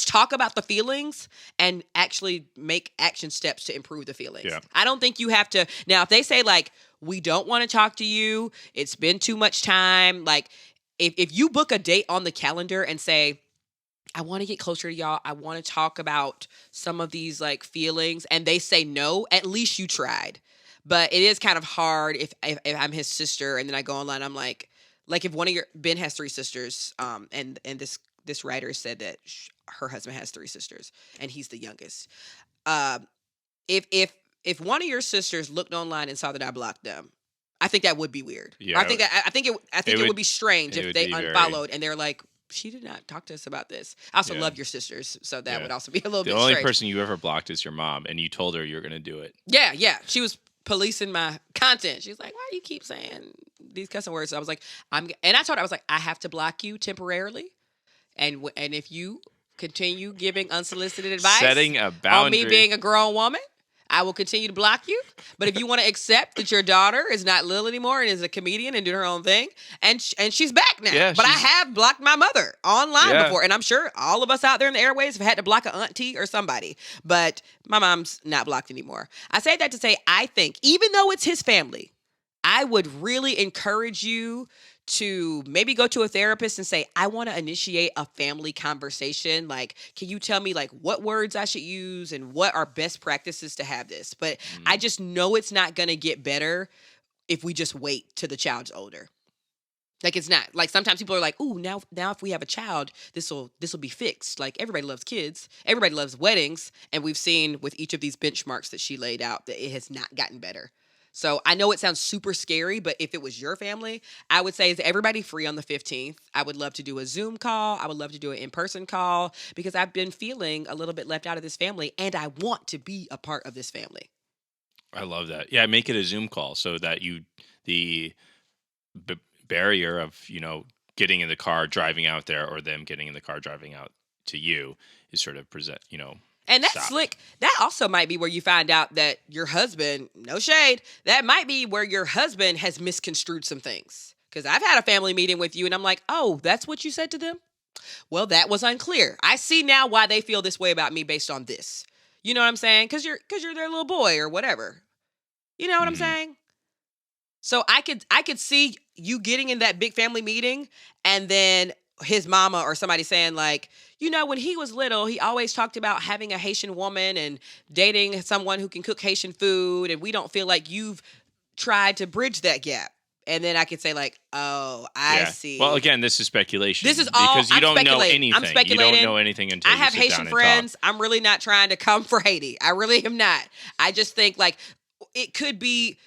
talk about the feelings and actually make action steps to improve the feelings. Yeah. I don't think you have to. Now, if they say like, we don't want to talk to you, it's been too much time. Like if you book a date on the calendar and say, I want to get closer to y'all. I want to talk about some of these like feelings. And they say no, at least you tried. But it is kind of hard if I'm his sister and then I go online. I'm like if Ben has 3 sisters. And this writer said that her husband has 3 sisters and he's the youngest. If one of your sisters looked online and saw that I blocked them, I think that would be weird. Yeah, I think it would be strange if they unfollowed and they're like, she did not talk to us about this. I also love your sisters, so that would also be a little bit strange. The only person you ever blocked is your mom, and you told her you were going to do it. Yeah. She was policing my content. She's like, why do you keep saying these cussing words? So I was like, and I told her, I was like, I have to block you temporarily, and if you continue giving unsolicited advice setting a boundary on me being a grown woman, I will continue to block you. But if you want to accept that your daughter is not Lil anymore and is a comedian and doing her own thing, and she's back now. Yeah, but I have blocked my mother online before. And I'm sure all of us out there in the airways have had to block an auntie or somebody. But my mom's not blocked anymore. I say that to say, I think, even though it's his family, I would really encourage you to maybe go to a therapist and say, I want to initiate a family conversation. Like, can you tell me like what words I should use and what are best practices to have this? But I Mm. just know it's not going to get better if we just wait till the child's older. Like it's not like sometimes people are like, "Ooh, now if we have a child, this will be fixed." Like everybody loves kids, everybody loves weddings, and we've seen with each of these benchmarks that she laid out that it has not gotten better. So I know it sounds super scary, but if it was your family, I would say is everybody free on the 15th. I would love to do a Zoom call. I would love to do an in-person call because I've been feeling a little bit left out of this family and I want to be a part of this family. I love that. Yeah, make it a Zoom call so that the b- barrier of getting in the car driving out there or them getting in the car driving out to you is sort of And that's stopped. slick. That also might be where you find out that your husband, no shade, that might be where your husband has misconstrued some things. Because I've had a family meeting with you and I'm like, oh, that's what you said to them? Well, that was unclear. I see now why they feel this way about me based on this. You know what I'm saying? Because you're their little boy or whatever. You know what I'm Hmm. saying? So I could see you getting in that big family meeting and then his mama or somebody saying like, when he was little, he always talked about having a Haitian woman and dating someone who can cook Haitian food and we don't feel like you've tried to bridge that gap. And then I could say like, "Oh, I Yeah. Well, see." again, this is speculation. This is all because you I'm don't know speculating. I'm anything. You don't speculating. know anything until I you have sit Haitian down and talk. friends. I'm really not trying to come for Haiti. I really am not. I just think like it could be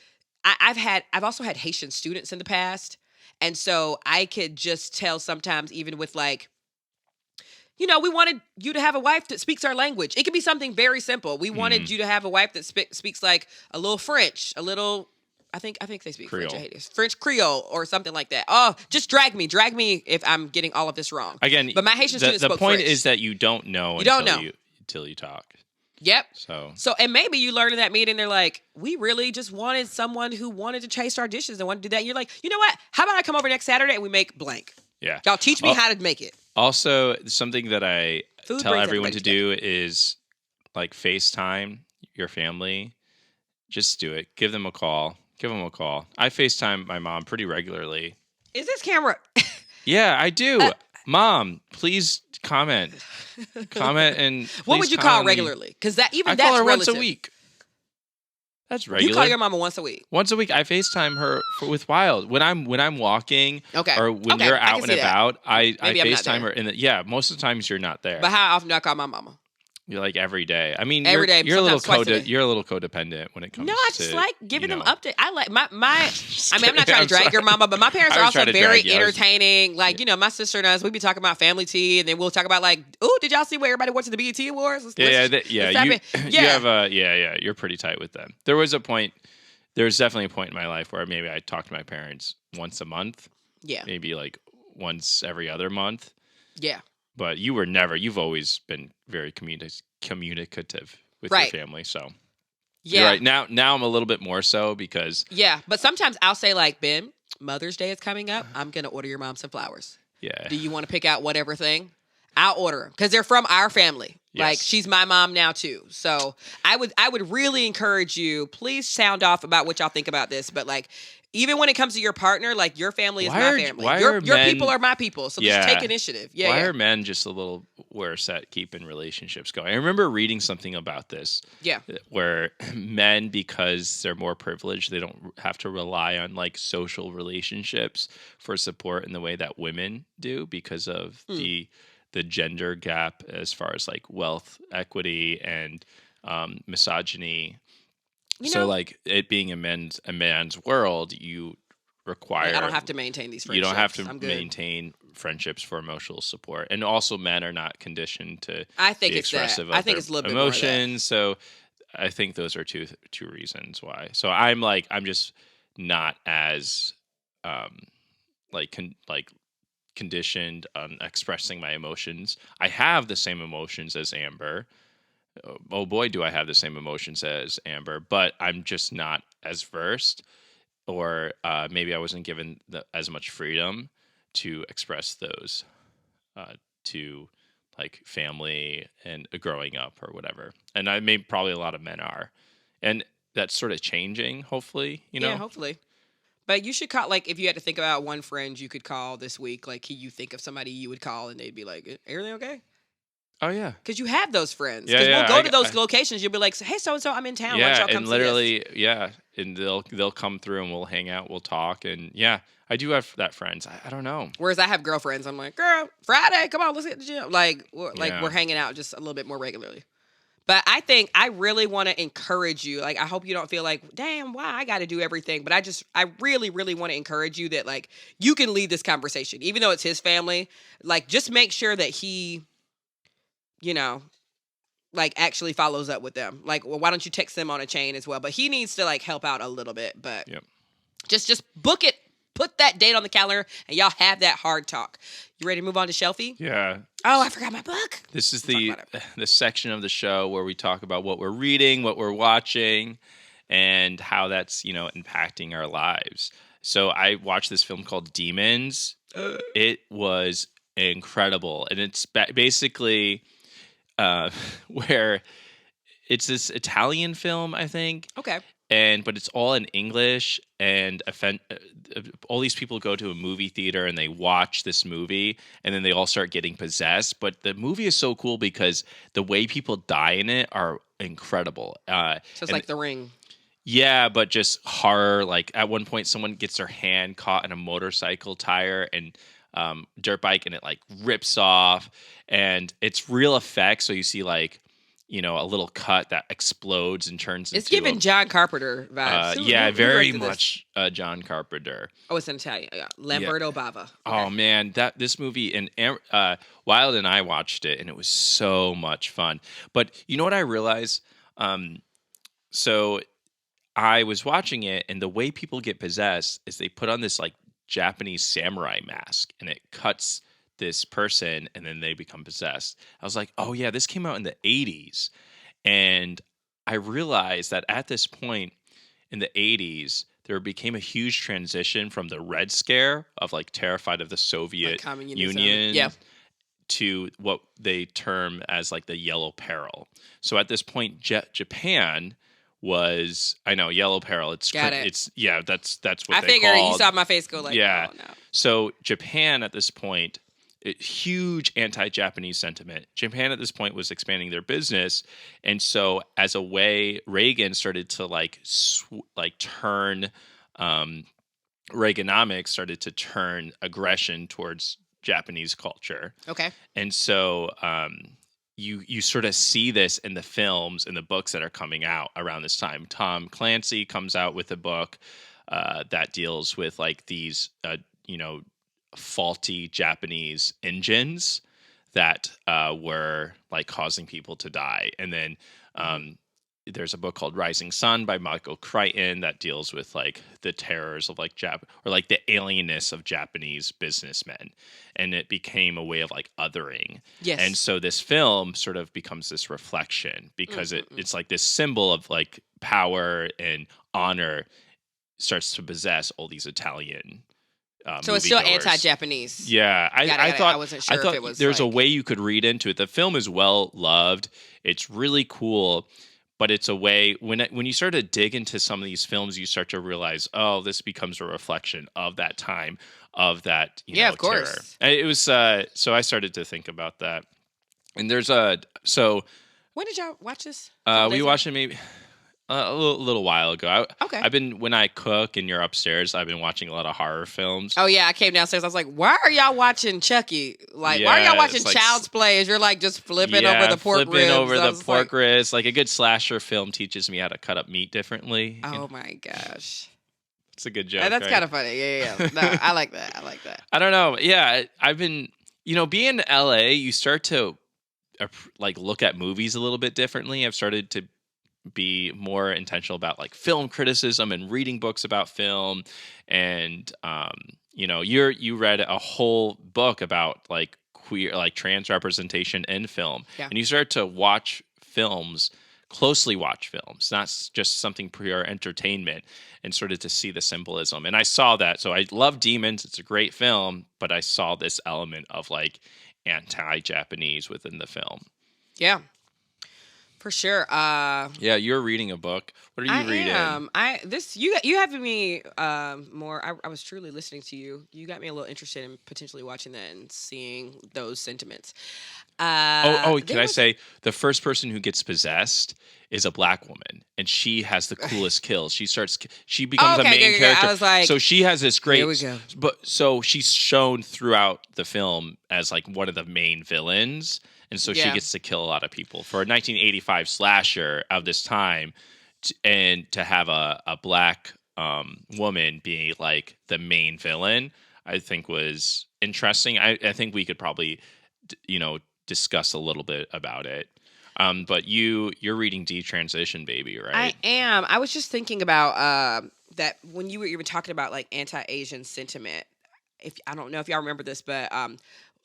I've also had Haitian students in the past. And so I could just tell sometimes even with like, we wanted you to have a wife that speaks our language. It could be something very simple. We wanted Mm, you to have a wife that speaks like a little French, a little I think they speak French. I Creole. hate it. French Creole or something like that. Oh, just drag me if I'm getting all of this wrong. Again, But my Haitian students the spoke point French. is that you don't know You don't until know. you talk. Yep. So So, and maybe you learn in that meeting, they're like, we really just wanted someone who wanted to chase our dishes and wanted to do that. And you're like, you know what? How about I come over next Saturday and we make blank? yeah. Y'all teach me how to make it. Also, something that I Food tell brings everyone to everybody do is like FaceTime your family. Just do it. Give them a call. I FaceTime my mom pretty regularly. Is this camera? Yeah, I do. Mom, please comment. Comment and What please would you comment call on the- regularly? Because I that's call her relative. once a week. That's You regular. call your mama once a week. Once a week, I FaceTime her with Wild when I'm walking, Okay. or when Okay, you're I can out and see that. about. I Maybe I'm not FaceTime there. her, and yeah, most of the times you're not there. But how often do I call my mama? You're like every day. I mean, Every day, you're a little sometimes twice a day. you're a little codependent when it comes. No, I just to, like giving them know. updates. I like my. I mean, I'm not kidding. trying to I'm drag sorry. your mama, but my parents I are was also trying to very drag you. I was- entertaining. Like, my sister and us, we be talking about family tea, and then we'll talk about like, oh, did y'all see where everybody went to the BET Awards? Let's Yeah. tap You in. have a yeah. You're pretty tight with them. There was definitely a point in my life where maybe I talked to my parents once a month. Yeah. Maybe like once every other month. Yeah. But you've always been very communicative with Right. your family. So Yeah. you're right. Now I'm a little bit more so because Yeah. But sometimes I'll say like, Ben, Mother's Day is coming up. I'm gonna order your mom some flowers. yeah. Do you want to pick out whatever thing? I'll order them because they're from our family. Like Yes. she's my mom now too. So I would really encourage you. Please sound off about what y'all think about this. But like, even when it comes to your partner, like your family is Why my are- family. why Your are men- people are my people. So just Yeah. take initiative. Yeah. Why yeah. are men just a little worse at keeping relationships going? I remember reading something about this. Yeah. Where men, because they're more privileged, they don't have to rely on like social relationships for support in the way that women do because of the gender gap as far as like wealth equity and misogyny. So like it being a man's world, you require Like, I don't have to maintain these friendships. you don't have to I'm good. maintain friendships for emotional support, and also men are not conditioned to I think be it's that. expressive of I think their it's a little bit more of that. emotions. So I think those are two reasons why. So I'm just not as like conditioned on expressing my emotions. I have the same emotions as Amber. Oh boy, do I have the same emotions as Amber, but I'm just not as versed, or maybe I wasn't given as much freedom to express those to like family and growing up or whatever. And probably a lot of men are, and that's sort of changing. Hopefully, Yeah, hopefully. But you should call, like, if you had to think about one friend you could call this week, like, can you think of somebody you would call and they'd be like, everything okay? Oh yeah. Because you have those friends. Yeah, Because we'll yeah. go to those locations. You'll be like, hey, so and so, I'm in town. Why don't Yeah, y'all come and see us? literally, yeah, and they'll come through and we'll hang out, we'll talk, and yeah, I do have that friends. I don't know. Whereas I have girlfriends. I'm like, girl, Friday, come on, let's hit the gym. Like Yeah. we're hanging out just a little bit more regularly. But I think I really want to encourage you. Like, I hope you don't feel like, damn, why I got to do everything. But I really, really want to encourage you that, like, you can lead this conversation, even though it's his family. Like, just make sure that he, you know, like, actually follows up with them. Like, well, why don't you text them on a chain as well? But he needs to, like, help out a little bit. But Yep. just book it. Put that date on the calendar, and y'all have that hard talk. You ready to move on to Shelfie? Yeah. Oh, I forgot my book. This is We'll talk the section of the show where we talk about what we're reading, what we're watching, and how that's, impacting our lives. So I watched this film called Demons. It was incredible. And it's basically where it's this Italian film, I think. Okay. But it's all in English, and all these people go to a movie theater and they watch this movie, and then they all start getting possessed. But the movie is so cool because the way people die in it are incredible. So it's like The Ring. Yeah, but just horror. Like at one point, someone gets their hand caught in a motorcycle tire and dirt bike, and it like rips off, and it's real effects. So you see like, a little cut that explodes and turns It's into giving John Carpenter vibes. Who very directed much John Carpenter. Oh, it's in Italian. Yeah. Lamberto Bava. Okay. Oh man, this movie, and Wild and I watched it, and it was so much fun. But you know what I realized? So I was watching it, and the way people get possessed is they put on this like Japanese samurai mask, and it cuts this person and then they become possessed. I was like, oh yeah, this came out in the 80s. And I realized that at this point in the 80s, there became a huge transition from the Red Scare of like terrified of the Soviet Union to what they term as like the Yellow Peril. So at this point, Japan was, I know, Yellow Peril. That's what I figured called. You saw my face go like, yeah. Oh no. So Japan at this point, huge anti-Japanese sentiment. Japan at this point was expanding their business, and so as a way, Reagan started to turn Reaganomics started to turn aggression towards Japanese culture. Okay, and so you sort of see this in the films and the books that are coming out around this time. Tom Clancy comes out with a book that deals with like these faulty Japanese engines that were like causing people to die. And then there's a book called Rising Sun by Michael Crichton that deals with like the terrors of like the alienness of Japanese businessmen. And it became a way of like othering. Yes. And so this film sort of becomes this reflection because it's like this symbol of like power and honor starts to possess all these Italian so it's still anti-Japanese. Yeah, I thought I wasn't sure if it was. There's a way you could read into it. The film is well loved. It's really cool, but it's a way when you start to dig into some of these films, you start to realize, oh, this becomes a reflection of that time, of that of course. Terror. It was so I started to think about that. And there's when did y'all watch this? We watched it maybe a little while ago. Okay. When I cook and you're upstairs, I've been watching a lot of horror films. Oh yeah, I came downstairs. I was like, why are y'all watching Chucky? Like, why are y'all watching Child's Play? As you're like just flipping over the pork ribs. Like a good slasher film teaches me how to cut up meat differently. Oh my gosh. It's a good joke. That's right? Kind of funny. Yeah. No, I like that. I don't know. Yeah, I've been, being in LA, you start to like look at movies a little bit differently. I've started to be more intentional about like film criticism and reading books about film. And you read a whole book about like queer, like trans representation in film. Yeah. And you start to closely watch films, not just something pure entertainment, and sort of to see the symbolism. And I saw that. So I love Demons. It's a great film, but I saw this element of like anti-Japanese within the film. Yeah. For sure. Yeah, you're reading a book. What are I you reading? am. You having me more. I was truly listening to you. You got me a little interested in potentially watching that and seeing those sentiments. Can There I was say the first person who gets possessed is a black woman, and she has the coolest kills. She becomes a okay, main good, good, good. character. I was like, So she has this here we great, go. but so she's shown throughout the film as like one of the main villains, and so she Yeah. gets to kill a lot of people for a 1985 slasher of this time, and to have a black woman be like the main villain, I think was interesting. I think we could probably, discuss a little bit about it. But you're reading Detransition Baby, I right? am. I was just thinking about that when you were even talking about like anti-Asian sentiment. If I don't know if y'all remember this, but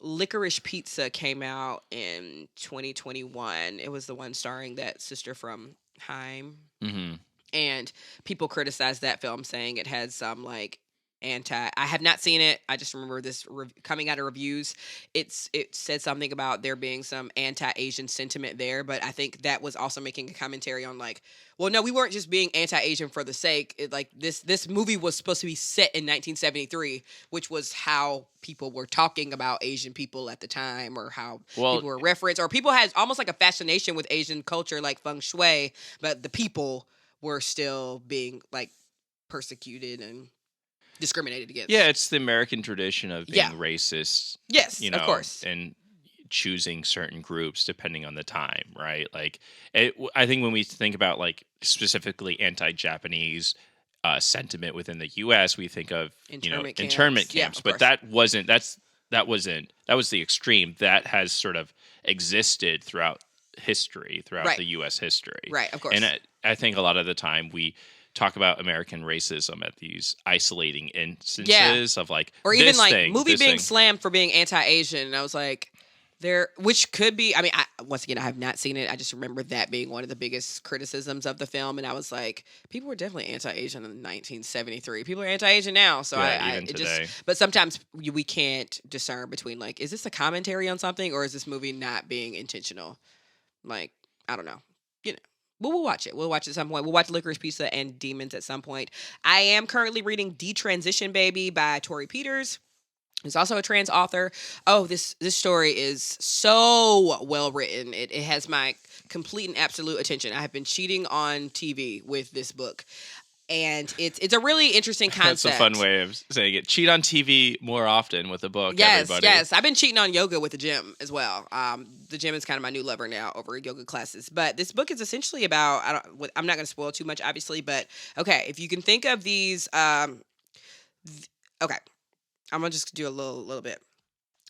Licorice Pizza came out in 2021. It was the one starring that sister from Haim, Mm-hmm. and people criticized that film, saying it had some like anti. I have not seen it. I just remember this coming out of reviews. It said something about there being some anti-Asian sentiment there, but I think that was also making a commentary on like, well, no, we weren't just being anti-Asian for the sake. Like this movie was supposed to be set in 1973, which was how people were talking about Asian people at the time, or how Well, people were referenced, or people had almost like a fascination with Asian culture, like feng shui, but the people were still being like persecuted and discriminated against. yeah, it's the American tradition of being Yeah. racist, Yes, of course. and choosing certain groups depending on the time, right? Like, I think when we think about like specifically anti-Japanese sentiment within the U.S., we think of internment Yeah, camps, of but course. that was the extreme. That has sort of existed throughout history, throughout Right. the U.S. history, Right, of course. and I think a lot of the time we talk about American racism at these isolating instances of like, or even this like thing, movie this being thing. slammed for being anti-Asian, and I was like, there, which could be. I mean, once again, I have not seen it. I just remember that being one of the biggest criticisms of the film, and I was like, people were definitely anti-Asian in 1973. People are anti-Asian now, so Yeah, I even it today. just. But sometimes we can't discern between like, is this a commentary on something, or is this movie not being intentional? Like, I don't know. You know. But we'll watch it. We'll watch it at some point. We'll watch Licorice Pizza and Demons at some point. I am currently reading Detransition Baby by Torrey Peters. He's also a trans author. Oh, this story is so well written. It has my complete and absolute attention. I have been cheating on TV with this book. And it's a really interesting concept. That's a fun way of saying it. Cheat on TV more often with a book, Yes, everybody. yes. I've been cheating on yoga with the gym as well. The gym is kind of my new lover now over yoga classes. But this book is essentially about. I'm not going to spoil too much, obviously. But okay, if you can think of these. Okay, I'm gonna just do a little bit.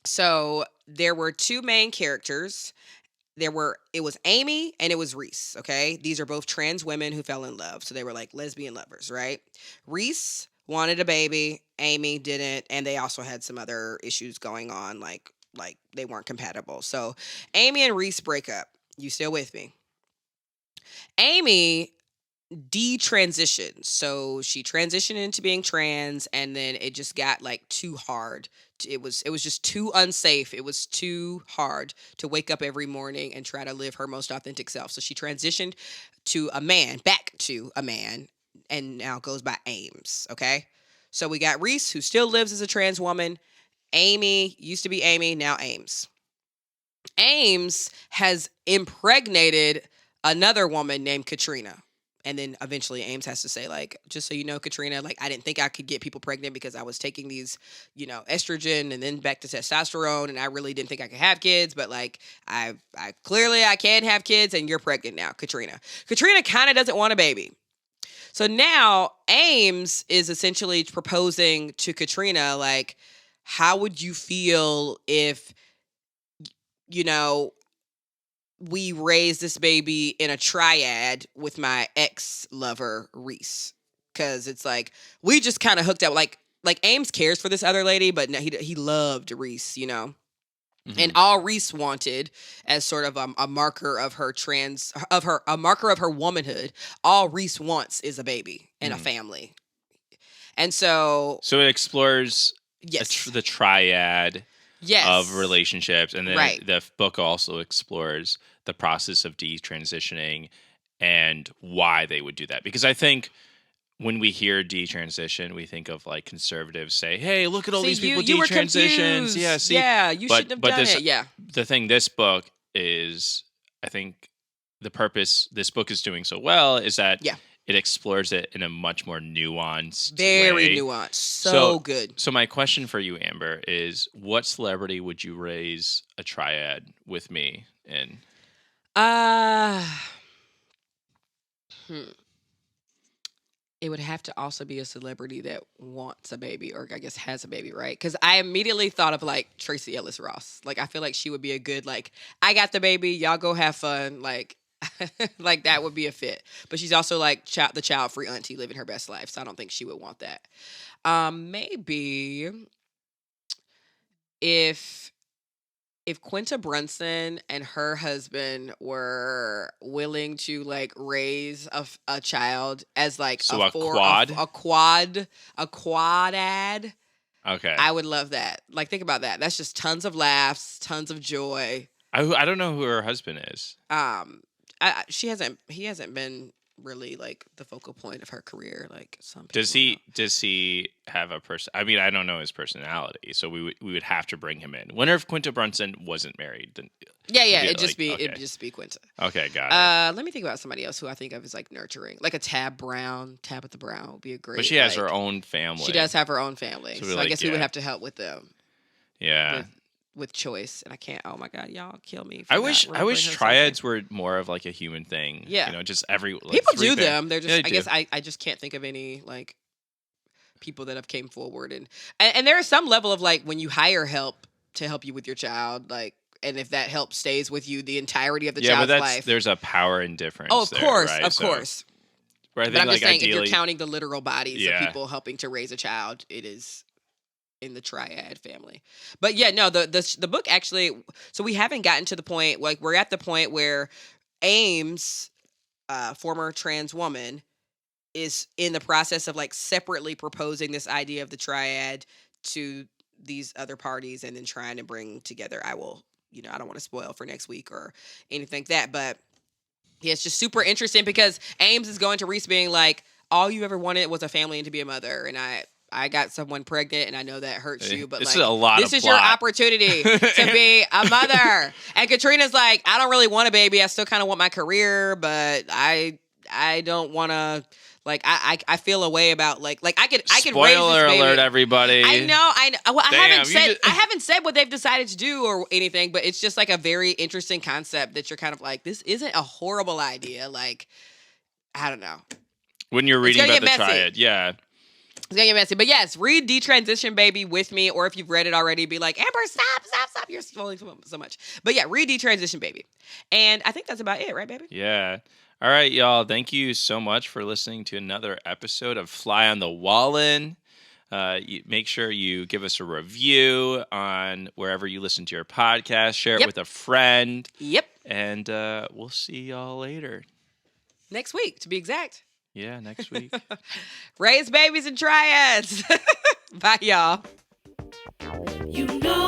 So there were two main characters. It was Amy and it was Reese, okay? These are both trans women who fell in love. So they were like lesbian lovers, right? Reese wanted a baby, Amy didn't, and they also had some other issues going on, like they weren't compatible. So Amy and Reese break up. You still with me? Amy detransitioned. So she transitioned into being trans, and then it just got like too hard. It was just too unsafe. It was too hard to wake up every morning and try to live her most authentic self. So she transitioned back to a man, and now goes by Ames, okay? So we got Reese, who still lives as a trans woman. Amy used to be Amy, now Ames. Ames has impregnated another woman named Katrina. And then eventually Ames has to say, like, just so you know, Katrina, like, I didn't think I could get people pregnant because I was taking these, estrogen and then back to testosterone, and I really didn't think I could have kids, but like, I clearly I can have kids, and you're pregnant now, Katrina. Katrina kind of doesn't want a baby. So now Ames is essentially proposing to Katrina, like, how would you feel if, you know, we raised this baby in a triad with my ex lover Reese, because it's like we just kind of hooked up. Like Ames cares for this other lady, but no, he loved Reese, Mhm. And all Reese wanted, as sort of a marker of her a marker of her womanhood, all Reese wants is a baby and a family. And so So it explores yes, the triad. Yes. of relationships. And then Right. the book also explores the process of detransitioning and why they would do that. Because I think when we hear detransition, we think of like conservatives say, "Hey, look at all See, these people you were detransitions." Yeah, confused. see, Yeah, you shouldn't have done this it. Yeah. the thing this book is, I think the purpose this book is doing so well is that Yeah. it explores it in a much more nuanced Very way. nuanced. So So good. so my question for you, Amber, is what celebrity would you raise a triad with me in? Uh hmm. It would have to also be a celebrity that wants a baby or I guess has a baby, right? Because I immediately thought of like Tracy Ellis Ross. Like I feel like she would be a good like I got the baby, y'all go have fun. Like like that would be a fit. But she's also like the child free auntie living her best life, so I don't think she would want that. Maybe if Quinta Brunson and her husband were willing to like raise a child as like So a quad? a quadad, Okay. I would love that. Like think about that. That's just tons of laughs, tons of joy. I don't know who her husband is. He hasn't been really like the focal point of her career like some people. Does he have a person? I mean, I don't know his personality, so we would have to bring him in. Wonder if Quinta Brunson wasn't married. Then It'd just be Quinta. Okay, got it. Let me think about somebody else who I think of as like nurturing, like a Tabitha Brown would be a great. But she has like, her own family. She does have her own family, so I guess we would have to help with them. Yeah. With choice, and I can't. Oh my god, y'all kill me. I wish triads were more of like a human thing. Yeah, you know, just every like, people do them. They're just. Yeah, I guess I just can't think of any like people that have came forward and there is some level of like when you hire help to help you with your child, like. And if that help stays with you the entirety of the child's life, there's a power in difference. Oh, of course, right? of course. But I'm just saying, if you're counting the literal bodies of people helping to raise a child, it is in the triad family. But yeah, no, the book actually. So we haven't gotten to the point. Like we're at the point where Ames, former trans woman, is in the process of like separately proposing this idea of the triad to these other parties, and then trying to bring together. I don't want to spoil for next week or anything like that, but yeah, it's just super interesting because Ames is going to Reese being like, all you ever wanted was a family and to be a mother. And I got someone pregnant and I know that hurts you, but this like, this is your opportunity to be a mother. And Katrina's like, I don't really want a baby. I still kind of want my career, but I don't want to. Like I feel a way about like I could raise this baby. Spoiler alert, everybody! I know. Well, I haven't said what they've decided to do or anything, but it's just like a very interesting concept that you're kind of like, this isn't a horrible idea. Like I don't know. When you're reading about the triad, yeah, it's gonna get messy. But yes, read Detransition Baby with me, or if you've read it already, be like, Amber, stop! You're spoiling so much. But yeah, read Detransition Baby, and I think that's about it, right, baby? Yeah. All right, y'all. Thank you so much for listening to another episode of Fly on the Wallin. Make sure you give us a review on wherever you listen to your podcast. Share it with a friend. Yep. And we'll see y'all later. Next week, to be exact. Yeah, next week. Raise babies and triads. Bye, y'all. You know